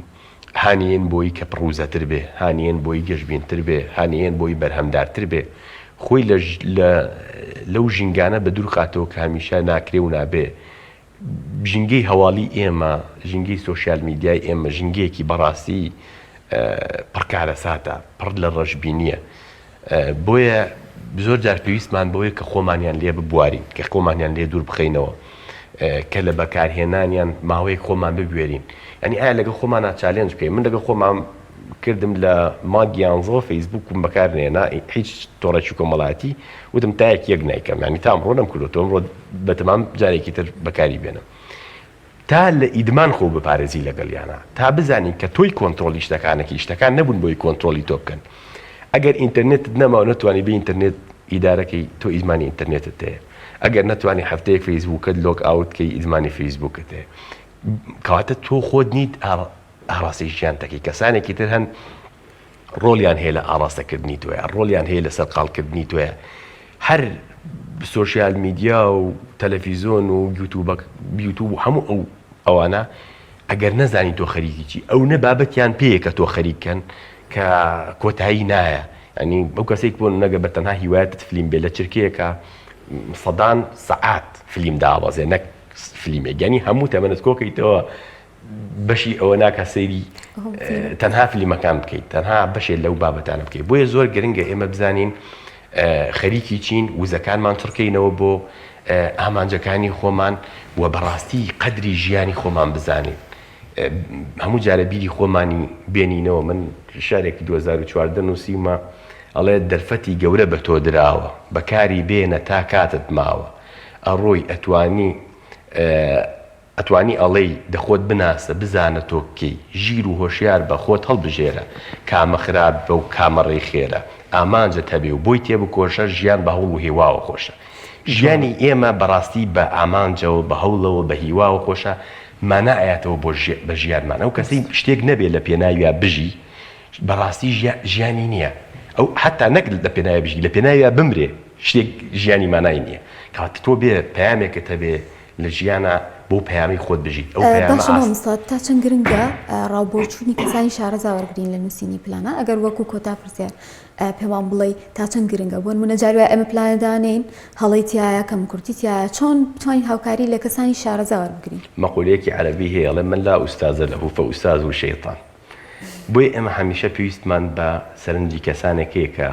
Speaker 8: هانیێن بۆی کە پڕوزەتر بێ هانیێن بۆی گەشتبینتر بێ هانیێن بۆی بەرهەمدارتر بێ خۆی لەو ژینگانە بە دوور خاتەوە کە هەمیشە ناکرێ و نابێ ژینگەی هەواڵی ئێمە ژینگەی سۆشیال میدیای ئێمە ژینگەیەکی بەڕاستی پڕکارە ساتە پڕ لە ڕەشبینیە بۆیە زۆر جار پێویستمان بۆیە کە خۆمانیان لێ ببوارین کە خۆمانیان لێ دوور بخەینەوە کە لە بەکارهێنانیان ماوەیەک خۆمان ببوێرین ینی ئایا لەگە خۆمانە چالێنج بکەین من لەگە خۆمان کردم لە ماگیان زۆ فەیسبووکم بەکارنێنا هیچ تۆڕێکی کۆمەڵاتی وتم تایەک یەک نایکەم ینی تام ڕۆ نەم کردوتەوە ڕۆ بەتەمام جارێکی تر بەکاری بێنم تا لە ئیدمان خۆ بپارێزی لەگەڵیانە تا بزانین کە تۆی کۆنتترۆلی شتەکان نەبوون بۆی کۆنتترۆلی تۆ بکەن ئەگەر ئینتەرنێتت نەماوە نتوانانی بە ئینتەرنێت ئیدارەکەی تۆ ئیزمانی ئینتەرنێتت هەیە ئەگەر نتوانانی هەفتەیە فەیسبووکت لۆک ئاوتکەی ئیزمانی فەیسبووکت هەیە کەواتە تۆ خۆت نیت ئاڕاستی ژیانتەکەی کەسانێکی تر هەن ڕۆلیان هەیە لە ئاڕاستەکردنی تۆیە ڕۆلیان هەیە لە سەرقاڵکردنی تۆیە هەر سۆشیال میدیا و تەلەڤیزۆن و یوتوب و هەموو ئەوانە ئەگەر نەزانی تۆ خەریکی چی ئەو نە بابەتیان پێیە کە تۆ خەریککەن کە کۆتایی نایە ئەنی بەو کەسێک بۆ نەگە بە تەنها هیوایەتت فلیم بێ لە چرکەیەکە سەدان سەعات فلیم داوازێ نەک فلیمێک یعنی هەموو تەمەنت کۆکەیتەوە بەشی ئەوە ناکە سەیری تەنها فلیمەکان بکەیت تەنها بەشێک لەو بابەتانە بکەیت بۆیە زۆر گرنگە ئێمە بزانین خەریکی چین وزەکانمان چڕکەینەوە بۆ ئامانجەکانی خۆمان و بەڕاستی قەدری ژیانی خۆمان بزانین هەموو جارە بیری خۆمانی بێنینەوە من شارێکی 2014 نووسیمە ئەڵێ دەرفەتی گەورە بە تۆ دراوە بەکاری بێنە تا کاتت ماوە ئەڕۆی ئەتوانی ئەڵێی دەخۆت بناسە بزانە تۆ بکەی ژیر و هۆشیار بە خۆت هەڵبژێرە کامە خراپ بە و کامەڕێی خێرە ئامانجە هەبێ و بۆی تێبکۆشە ژیان بە هەوڵ و هێواوە خۆشە ژیانی ئێمە بەڕاستی بە ئامانجەوە بە هەوڵەوە بە هیواوە خۆشە مانایەتەوە بە ژیانمان ئەو کەسی شتێک نەبێت لە پێناویە بژی بەڕاستی ژیانی نییە ئەو حتا نەک لە پێناوی بژی لە پێناویە بمرێ شتێک ژیانی مانای نییە کاتە تۆ بێ پەیامێکت هەبێ لە ژیانە بۆ پەیامی خۆت بژیت ئەو
Speaker 2: باشمەسات تا چەند گرنگە ڕاوبۆچوونی کەسانی شارەزا وەرگرین لە نووسینی پلانە ئەگەر وەکو کۆتا پرسیار پێوان بڵێ تا چەند گرنگە بۆن منە جاروای ئەمە پلانەدانین هەڵی تایە کەم کورتی تایە چۆن بتوانین هاوکاری لە کەسانی شارەزا وەربگرین
Speaker 8: مەقولەیەکی عەرەبی هەیە ئەڵێ من لا ئوستازە لەهو فەئوستاز و شەیطان بۆیە ئێمە هەمیشە پێویستمان بە سەرنجی کەسانێکەیە کە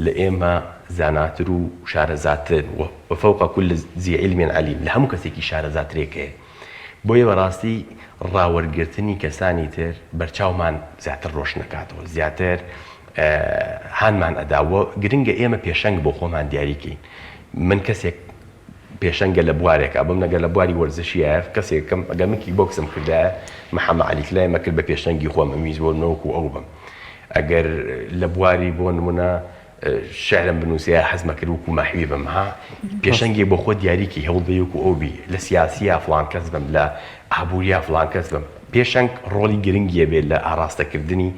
Speaker 8: لە ئێمە زاناتر و شارەزاتر وفەوقە كل ذی علم علیم لە هەموو کەسێکی شارەزاترێکەیە بۆیە بەڕاستی ڕاوەرگرتنی کەسانی تر بەرچاومان زیاتر ڕۆش نکاتەوە زیاتر هانمان ئەداوە گرنگە ئێمە پێشەنگ بۆ خۆمان دیاریکەین من کەسێک پێشەنگە لە بوارێکە بم نەگەر لە بواری وەرزشیە کەسێکم ئەگەر منکی بۆکسم کردایە محەممە عەلیکلای مەکرد بە پێشەنگی خۆم ئەمیز بۆ نەوەکو ئەو بم ئەگەر لە بواری بۆ نمونە شعرم بنووسە حەزمە کرد وکو ماحوی بم ها پێشەنگی بۆ خۆ دیاریکی هەوڵبەیەکو ئەوبی لە سیاسیە فڵان کەس بم لە ئابووریا فڵان کەس بم پێشەنگ ڕۆڵی گرنگیە بێت لە ئاراستەکردنی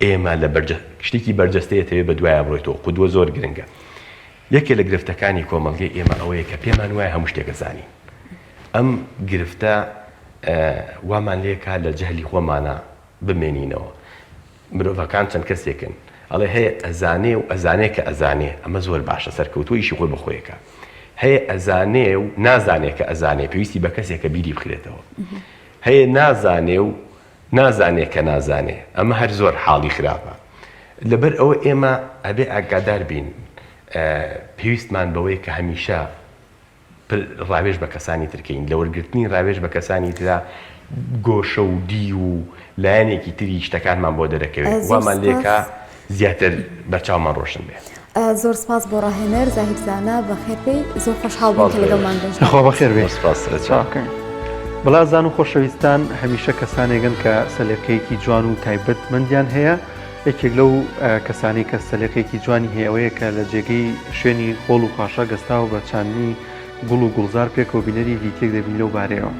Speaker 8: ئێمە لە شتێکی بەرجەستەیەتەوێت بە دوایە بڕۆیتەوە قودوە زۆر گرنگە یەکێ لە گرفتەکانی کۆمەڵگەی ئێمە ئەوەیە کە پێمان وایە هەموو شتێکە زانین ئەم گرفتە وامان لێکا لە جەهلی خۆمانە بمێنینەوە مرۆڤەکان چەند کەسێکن ئەڵێ هەیە ئەزانێ و ئەزانێ کە ئەزانێ ئەمە زۆر باشە سەرکەوتوویشی خۆی بەخۆیەکە هەیە ئەزانێ و نازانێ کە ئەزانێ پێویستی بە کەسێکە بیری بخرێتەوە هەیە نازانێ و نازانێ کە نازانێ ئەمە هەر زۆر حاڵی خراپە لەبەر ئەوە ئێمە ئەبێ ئاگادار بین پێویستمان بەوەی کە هەمیشە ڕاوێژ بە کەسانی ترکەین لە وەرگرتنی ڕاوێژ بە کەسانی ترا گۆشە و دی و لایەنێکی تری شتەکانمان بۆ دەرەکەوێت وامان لێکە زیاتر بەرچاومان ڕۆشن بێت
Speaker 2: زۆر سپاس بۆ ڕاهێنەر زاهید زانا بەخێربێ زۆر خۆشحاڵ بووم کە لەگەڵمان بێژن
Speaker 1: خۆ بەخێر بێ بەڵازان و خۆشەویستان هەمیشە کەسانێکن کە سەلێقەیەکی جوان و تایبەتمەندیان هەیە یەکێک لەو کەسانی کە سەلێقەیەکی جوانی هەیەوەیە کە لە جێگەی شوێنی خۆڵ و خاشە گەستاوە بە چاندنی گوڵ و گوڵزار پێکەوە بینەری دیتێک دەبین لەو بارەیەوە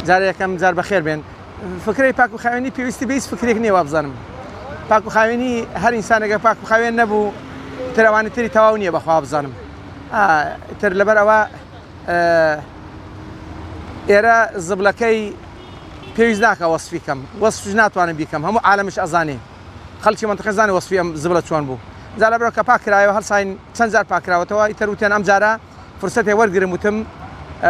Speaker 9: جارێکم جار بەخێر بێن فکرەی پاک و خاوێنی پێویستی بەیس فکرێک نییە وابزانم پاک و خاوێنی هەر ئینسانێکە پاک و خاوێن نەبوو ترەوانی تری تەواو نییە بەخوا بزانم تر لەبەر ئەوە ئێرە زبلەکەی پێویست ناکە وەسفی کەم وەسفش ناتوانم بیکەم هەموو عالەمش ئەزانێ خەڵکی منتەقە زانێ وەسفی ئەم زبلە چۆن بوو جا لەبەرەوە کە پاکرایەوە هەڵساین چەند جار پاکراوەتەوە ئیتر وتیان ئەم جارە فرسەتێ وەرگرم وتم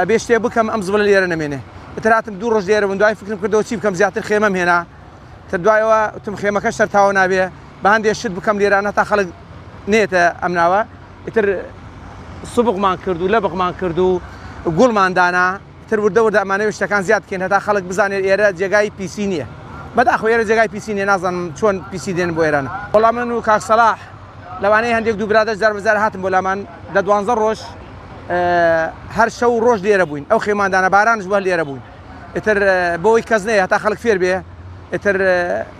Speaker 9: بێ شتێ بکەم ئەم زبلە لێرە نەمێنێ ئیتر هاتم 2 ڕۆژ لێرە بووم دوای فکرم کردەوە چی بکەم زیاتر خێمەم هێنا تر دوایەوە وتم خێمەکە شەرتاوە نابێ بە هەندێک شت بکەم لێرانە تا خەڵک نێتە ئەم ناوە ئیتر سوبقمان کرد و لەبقمان کرد و گوڵمان دانا تر وردە وردە ئەمانەوە شتەکان زیاد بکەین هەتا خەڵک بزانێت ئێرە جێگای پیسی نییە بەداخۆ ئێرە جێگای پیسی نیە نازانم چۆن پیسی دێن بۆ ئێرانە وەڵام من و کاک سەلاح لەوانەیە هەندێک دوو برادەر جار بەجار هاتم بۆ لامان لە 12 ڕۆژ هەر شەو ڕۆژ لێرە بووین ئەو خێماندانە بارانش بە لێرە بووین ئیتر بۆی کەس نەیە هەتا خەڵک فێر بێ ئیتر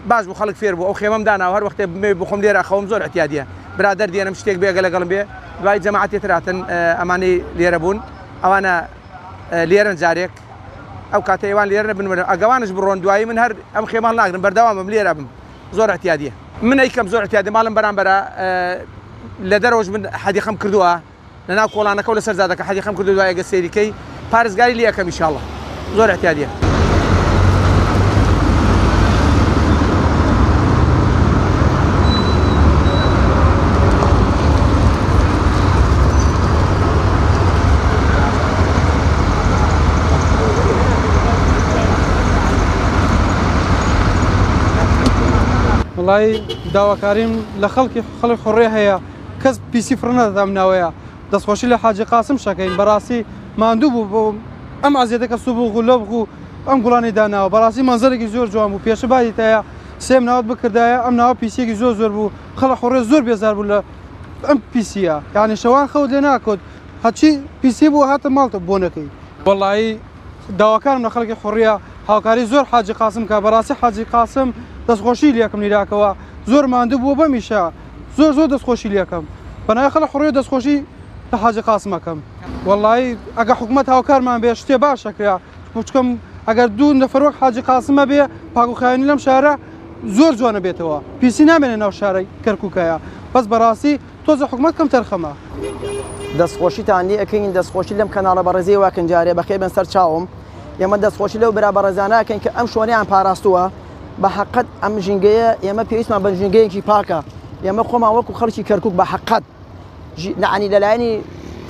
Speaker 9: باش بوو خەڵک فێر بوو ئەو خێمەم داناوە هەر وەختێ بخۆم لێرە خەوم زۆر احتیاجیە برادەر دێنم شتێک بێگە لەگەڵم بێ دوای جەماعەتی تراتن ئەمانەی لێرە بوون ئەوانە لێرن جارێک ئەو کاتە ئێوان لێرە بنوێن ئەگەوانش بڕۆن دوایی من هەر ئەم خێمان ناگرم بەردەوامم لێرە بم زۆر احتیاجیە من ئەیکەم زۆر احتیاجی ماڵم بەرامبەرە لە دەرەوەش من حەدیقەم کردووە لەناو کۆڵانەکە و لەسەر زادەکە حەدیقەم کردو دوای ئەگە سەیریکەی پارێزگاری لێ یەکەم ئینشاڵڵا زۆر احتیاجیە
Speaker 10: وڵی داواکاریم لە خەڵکی خوڕێ هەیە کەس پیسی فرنەدەدام ناوەیە دەستخۆشی لە حاجی قاسم شەکەین بەڕاستی ماندوو بوو بۆ ئەم ئازیێتەکە سوب و غولە بوو ئەم گوڵانی داناوە بەڕاستی مەنزەرێکی زۆر جوان بوو پێشە بادیتەیە سێم ناوت بکردایە ئەم ناوە پیسێکی زۆر بوو خەڵە خوڕێ زۆر بێزار بوو لە ئەم پیسیە یعنی شەوان خەوت لێ ناکەوت هەچی پیسی بوو هاتە ماڵتە بۆ نەکەی وەڵی داواکارم لە خەڵکی خوڕیە هاوکاری زۆر حاجی قاسم کە بەڕاستی حاجی قاسم دەستخۆشی لێکم لیراکەوە زۆر ماندوو بووە بەمیشە زۆر دەستخۆشی لێکم بەنای خەڵە خوڕێ دەستخۆشی لە حاجی قاسمەکەم وەڵی ئەگە حکوومەت هاوکارمان بێ شتێ باشەکرا بچکەم ئەگەر دوو نەفەرۆک حاجی قاسمە بێ پاکوخایانی لەم شارە زۆر جوانە بێتەوە پیسی نامێنێ ناو شارەی کەرکووکەیە بەس بەڕاستی تۆزە حکوومەت کەم تەرخەمە
Speaker 11: دەستخۆشیتان لێ ئەەکەین دەستخۆشی لەم کەناڵە بەڕێزی واکەن جارێ بەخێ بن سەر چاوم ئێمە دەستخۆشی لەو برا بەڕێزاناکەین کە ئەم شوێنیان پاراستووە بە حقت ئەم ژینگەیە ئێمە پێویستمان بە ژینگەیەکی پاکە ئێمە خۆمان وەکو خەڵکی کەرکووک بە حقت نعنی لەلایەنی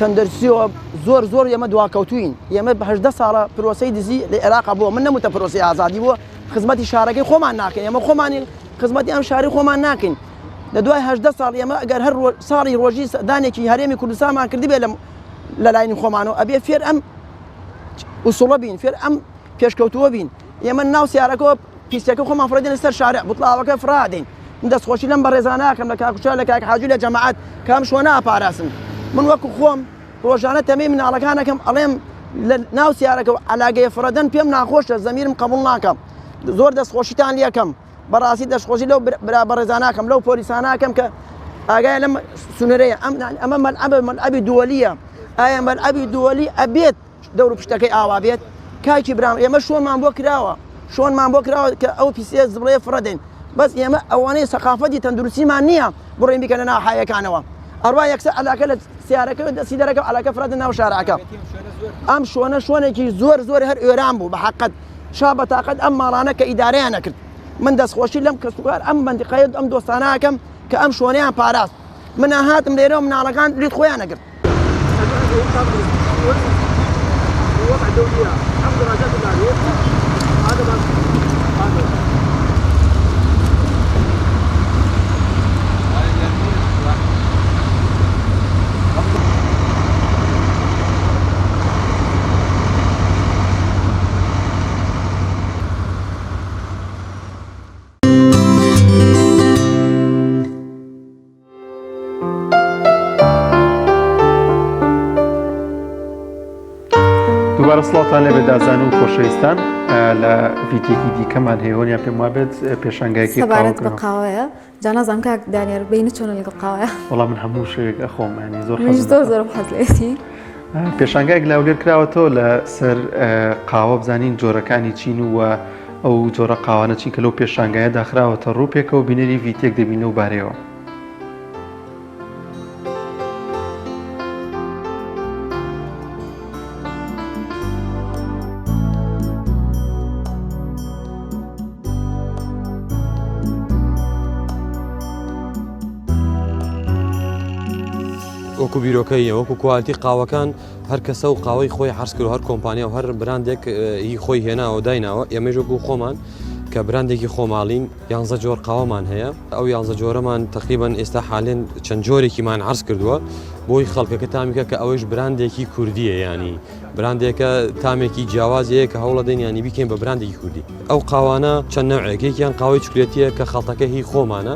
Speaker 11: تەندەرسیەوە زۆر ئێمە دواکەوتوین ئێمە بە 18 ساڵە پرۆسەی دزی لە عێراق بووە من نەموتە پرۆسی ئازادی بووە خزمەتی شارەکەی خۆمان ناکەین ئێمە خۆمانی خزمەتی ئەم شاری خۆمان ناکەین لە دوای 18 ساڵ ئێمە ئەگەر هەر ساڵی ڕۆژی دانێکی هەرێمی کوردستانمان کردی بێ لە لایەنی خۆمانەوە ئەبێ فێر ئەم وسوڵە بین فێر ئەم پێشکەوتووە بین ئێمە ناو سیارەکەەوە پیسەکە خۆمان فڕێدێن سەر شارع بوتڵاوەکە فرادین من دەستخۆشی لەم بەڕێزاناکەم لە کاکوچا لە کاک حاجی لە جەماعەت کام شوۆنە ئاپاراسن من وەکو خۆم ڕۆژانە تەمەی مناڵەکانەکەم ئەڵێم لە ناو سیارەکە ئالاگەیە فرەدەن پێم ناخۆشە زەمیرم قبول ناکەم زۆر دەستخۆشیتان لێکەم بەڕاستی دەستخۆشی لەو بەڕێزاناکەم لەو پۆلیساناکەم کە ئاگای لەم سونەرەیە ئەمە مەلعەبی دووەلیە ئایا مەلعەبی دووەلی ئەبێت دەور و پشتەکەی ئاوا بێت کاکی برام ئێمە شۆنمان بۆ کراوە کە ئەو پیسێ زبڵێ فرەدەین بەس ئێمە ئەوانەی سەقافەتی تەندروستیمان نییە بڕێن بیکەنە ناو حایەکانەوە ئەڕوا یەکسە علاکە لە سیارەکە دەسی دەرەکە علاکە فرەدە ناو شارەکە ئەم شوێنێکی زۆر هەر ئێران بوو بە حقت شا بەتاقەت ئەم ماڵانە کە ئیدارەیان نەکرد من دەستخۆشی لەم کەسوکار ئەم بەندقەیە ئەم دۆستاناکەم کە ئەم شوێنیان پاراست من هاتم لێرە و مناڵەکان لیت خۆیان نەگرت
Speaker 1: دووبارە سڵاتان لێ بەدازان و خۆشەویستان لە ڤیدیۆکی دیکەمان هەیەوەنیان پێم وابێت پێشانگایەکی
Speaker 2: سەبارەت بە قاوەیە جا نازانم کاک دانیێر بینی چۆنە لەگەڵ قاوەیە
Speaker 1: وەڵام من هەموو شوێک ئەخۆمانی زۆر
Speaker 2: زۆر حەز لێتی
Speaker 1: پێشانگایەک لاولێر کراوەتەوە لە سەر قاوە بزانین جۆرەکانی چین و ئەو جۆرە قاوانە چین کە لەو پێشانگایە داخراوەتە ڕووپێکەوە بینەری ڤیدیۆک دەبینە و بارەوە
Speaker 12: وەکو بیرۆکەیە وەکو کوالتی قاوەکان هەر کەسە و قاوەی خۆی حرس کرد و هەر کۆمپانیا و هەر براندێک هی خۆی هێناوە دایناوە ئێمەش وەکو خۆمان کە براندێکی خۆماڵین 11 جۆر قاوەمان هەیە ئەو 11 جۆرەمان تقریبان ئێستا حالێن چەند جۆرێکیمان عرض کردووە بۆی خەڵکەکە تامیکە کە ئەوەش براندێکی کوردیە ینی براندێکە تامێکی جیاوازەیە کە هەوڵە دەین ینی بیکەین بە براندێکی کوردی ئەو قاوانە چەند نەوعێکێکیان قاوەی چکرێتیە کە خەڵتەکە هی خۆمانە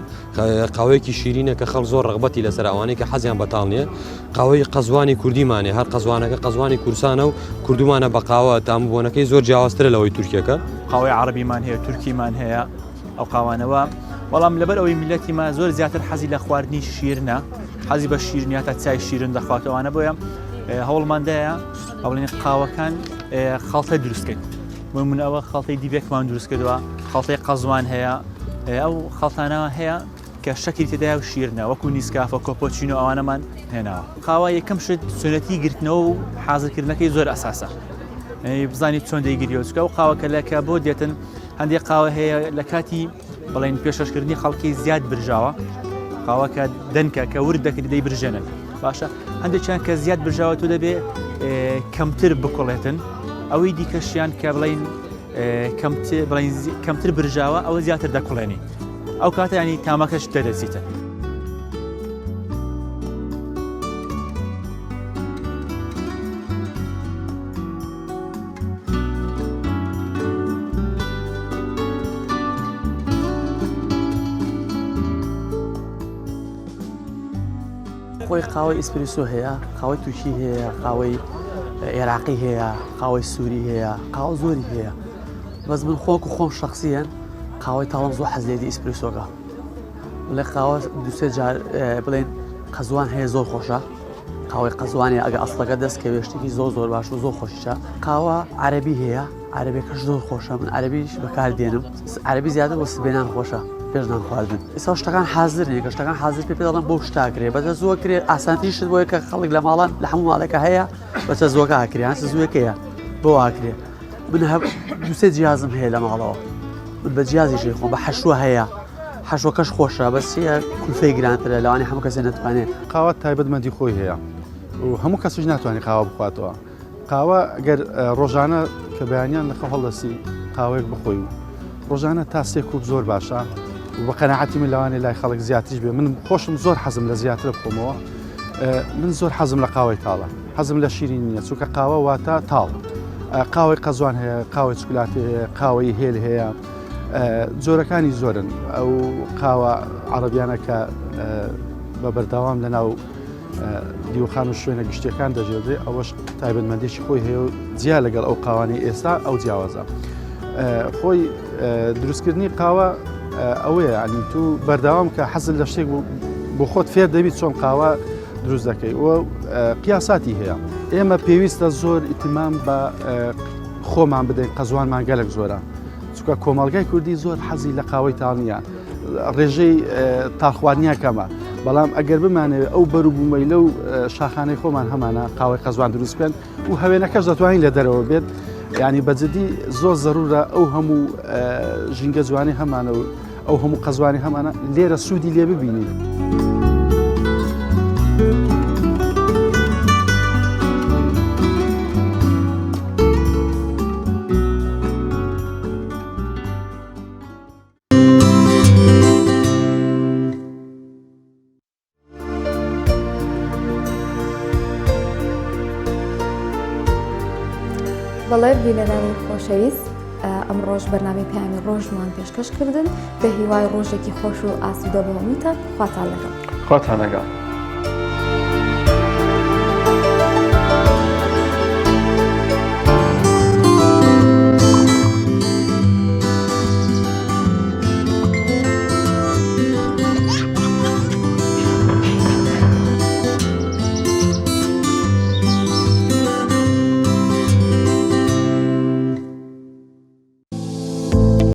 Speaker 12: قاوەیەکی شیرینە کە خەڵ زۆر ڕغبەتی لەسەر ئەوانەی کە حەزیان بەتاڵ نییە قاوەی قەزوانی کوردیمانێ هەر قەزوانەکە قەزوانی کورسانە و کوردومانە بە قاوە تامبوونەکەی زۆر جیاوازترە لەوەی تورکیەکە
Speaker 13: قاوەی عەرەبیمان هەیە تورکیمان هەیە ئەو قاوانەوە بەڵام لەبەر ئەوەی میلەتیمان زۆر زیاتر حەزی لە خواردنی شیرنە حەزی بە شیرنیە تا چای شیرن دەخواتەوانە بۆیە هەوڵماندایە ئەوڵێن قاوەکان خەڵتە دروستکەین من ئەوە خەڵتەی دیبێکمان دروست کردووە خەڵتەی قەزوان هەیە ئەو خەڵتانەوە هەیە کە شەکری تێدایە و شیرنە وەکو نیسکافە کۆپۆچینۆ ئەوانەمان هێناوە قاوە یەکەم شت سنەتی گرتنەوە و حازرکردنەکەی زۆر ئەساسە بزانیت چۆن دەیگیریەوە چکە و قاوەکەلەکە بۆ دێتن هەندێک قاوە هەیە لە کاتی بڵێن پێشەشکردنی خەڵکی زیاد برژاوە قاوەکە دەنکە کە ورد دەکرد دەی برژێنن باشە هەندێکیان کە زیاد برژاوە تو دەبێ کەمتر بکڵێتن ئەوەی دیکەشیان کە بڵین کەمتر برژاوە ئەوە زیاتر دەکڵێنی ئەو کاتە ینی تامەکەش دەدەچیتە
Speaker 14: خۆی قاوەی ئیسپرسۆ هەیە قاوەی تووشی هەیە قاوەی عێراقی هەیە قاوەی سووری هەیە قاوە زۆری هەیە بەس من خۆکو خۆم شخصیان قاوەی تاڵم زۆر حەز لێدی ئیسپرسۆکە بڵێ قاوە دوسێ جار بڵێن قەزوان هەیە زۆر خۆشە قاوەی قەزوانێ ئەگە ئەسڵەکە دەستکەوێ شتێکی زۆر باش و زۆر خۆشیشە قاوە عەرەبی هەیە عەرەبیەکەش زۆر خۆشە من عەرەبیش بەکاردێنم عەرەبی زیاتر بۆ سبێنان خۆشە پێشنان خواردن ئێستا شتەکان حازرن کە شتەکان حازر پێ دەڵێن بۆ شتاکرێ بەتە زۆر کرێ ئاسانتریشت بۆیە کە خەڵک لە ماڵان لە هەموو ماڵێکە هەیە بەچە زۆکە ئاکریان زووەکەیە بۆ ئاکرێ من دوسێ جیازم هەیە لە ماڵەوە من بە جیازیشی خۆم بە حەشوە هەیە حەشوەکەش خۆشە بەسیە کولفەی گرانترە لەوانی هەموو کەسێ نەتوانێت
Speaker 15: قاوە تایبەتمەندی خۆی هەیە و هەموو کەسیش ناتوانێت قاوە بخواتەوە قاوە ئەگەر ڕۆژانە کە بەیانیان لە خەڵ هەڵدەسی قاوەیەک بخۆی و ڕۆژانە تا سێ کوب زۆر باشە و بە قەناعەتی من لەوانێ لای خەڵک زیاتریش بێ من خۆشم زۆر حەزم لە زیاتر بخۆمەوە من زۆر حەزم لە قاوەی تاڵە حەزم لە شیرین نییە چونکە قاوە واتە تاڵ قاوەی قەزوان هەیە قاوەی چکلاتی هەیە قاوەی هێل هەیە جۆرەکانی زۆرن ئەو قاوە عەرەبیانە کە بە بەردەوام لەناو دیوەخان و شوێنە گشتیەکان دەژێردێ ئەوەش تایبەتمەندیشی خۆی هەیە و جیا لەگەڵ ئەو قاوانەی ئێستا ئەو جیاوازە خۆی دروستکردنی قاوە ئەوەیە ینی تو بەردەوام کە حەزت لە شتێک بۆ خۆت فێر دەبیت چۆن قاوە دروست دەکەی و قیاساتی هەیە ئێمە پێویستە زۆر ئیتیمام بە خۆمان بدەین قەزوانمان گەلک زۆرە چونکە کۆمەڵگای کوردی زۆر حەزی لە قاوەی تاڵ نییە ڕێژەی تاڵخواردنیە کەمە بەڵام ئەگەر بمانەوێت ئەو بەروبوومەی لەو شاخانەی خۆمان هەمانە قاوەی قەزوان دروست بکەن و هەوێنەکەش دەتوانین لە دەرەوە بێت ینی بەجددی زۆر زەرورە ئەو هەموو ژینگە جوانی هەمانە و ئەو هەموو قەزوانی هەمانە لێرە سوودی لێ ببینین.
Speaker 2: بەڵێ بینەرانی خۆشەویست ئەم ڕۆژ بەرنامەی پەیامی ڕۆژمان پێشکەش کردن بە هیوای ڕۆژێکی خۆش و ئاسوودە بۆ هەمووتان خواتان لەگەڵ.
Speaker 1: خواتان لەگەڵ.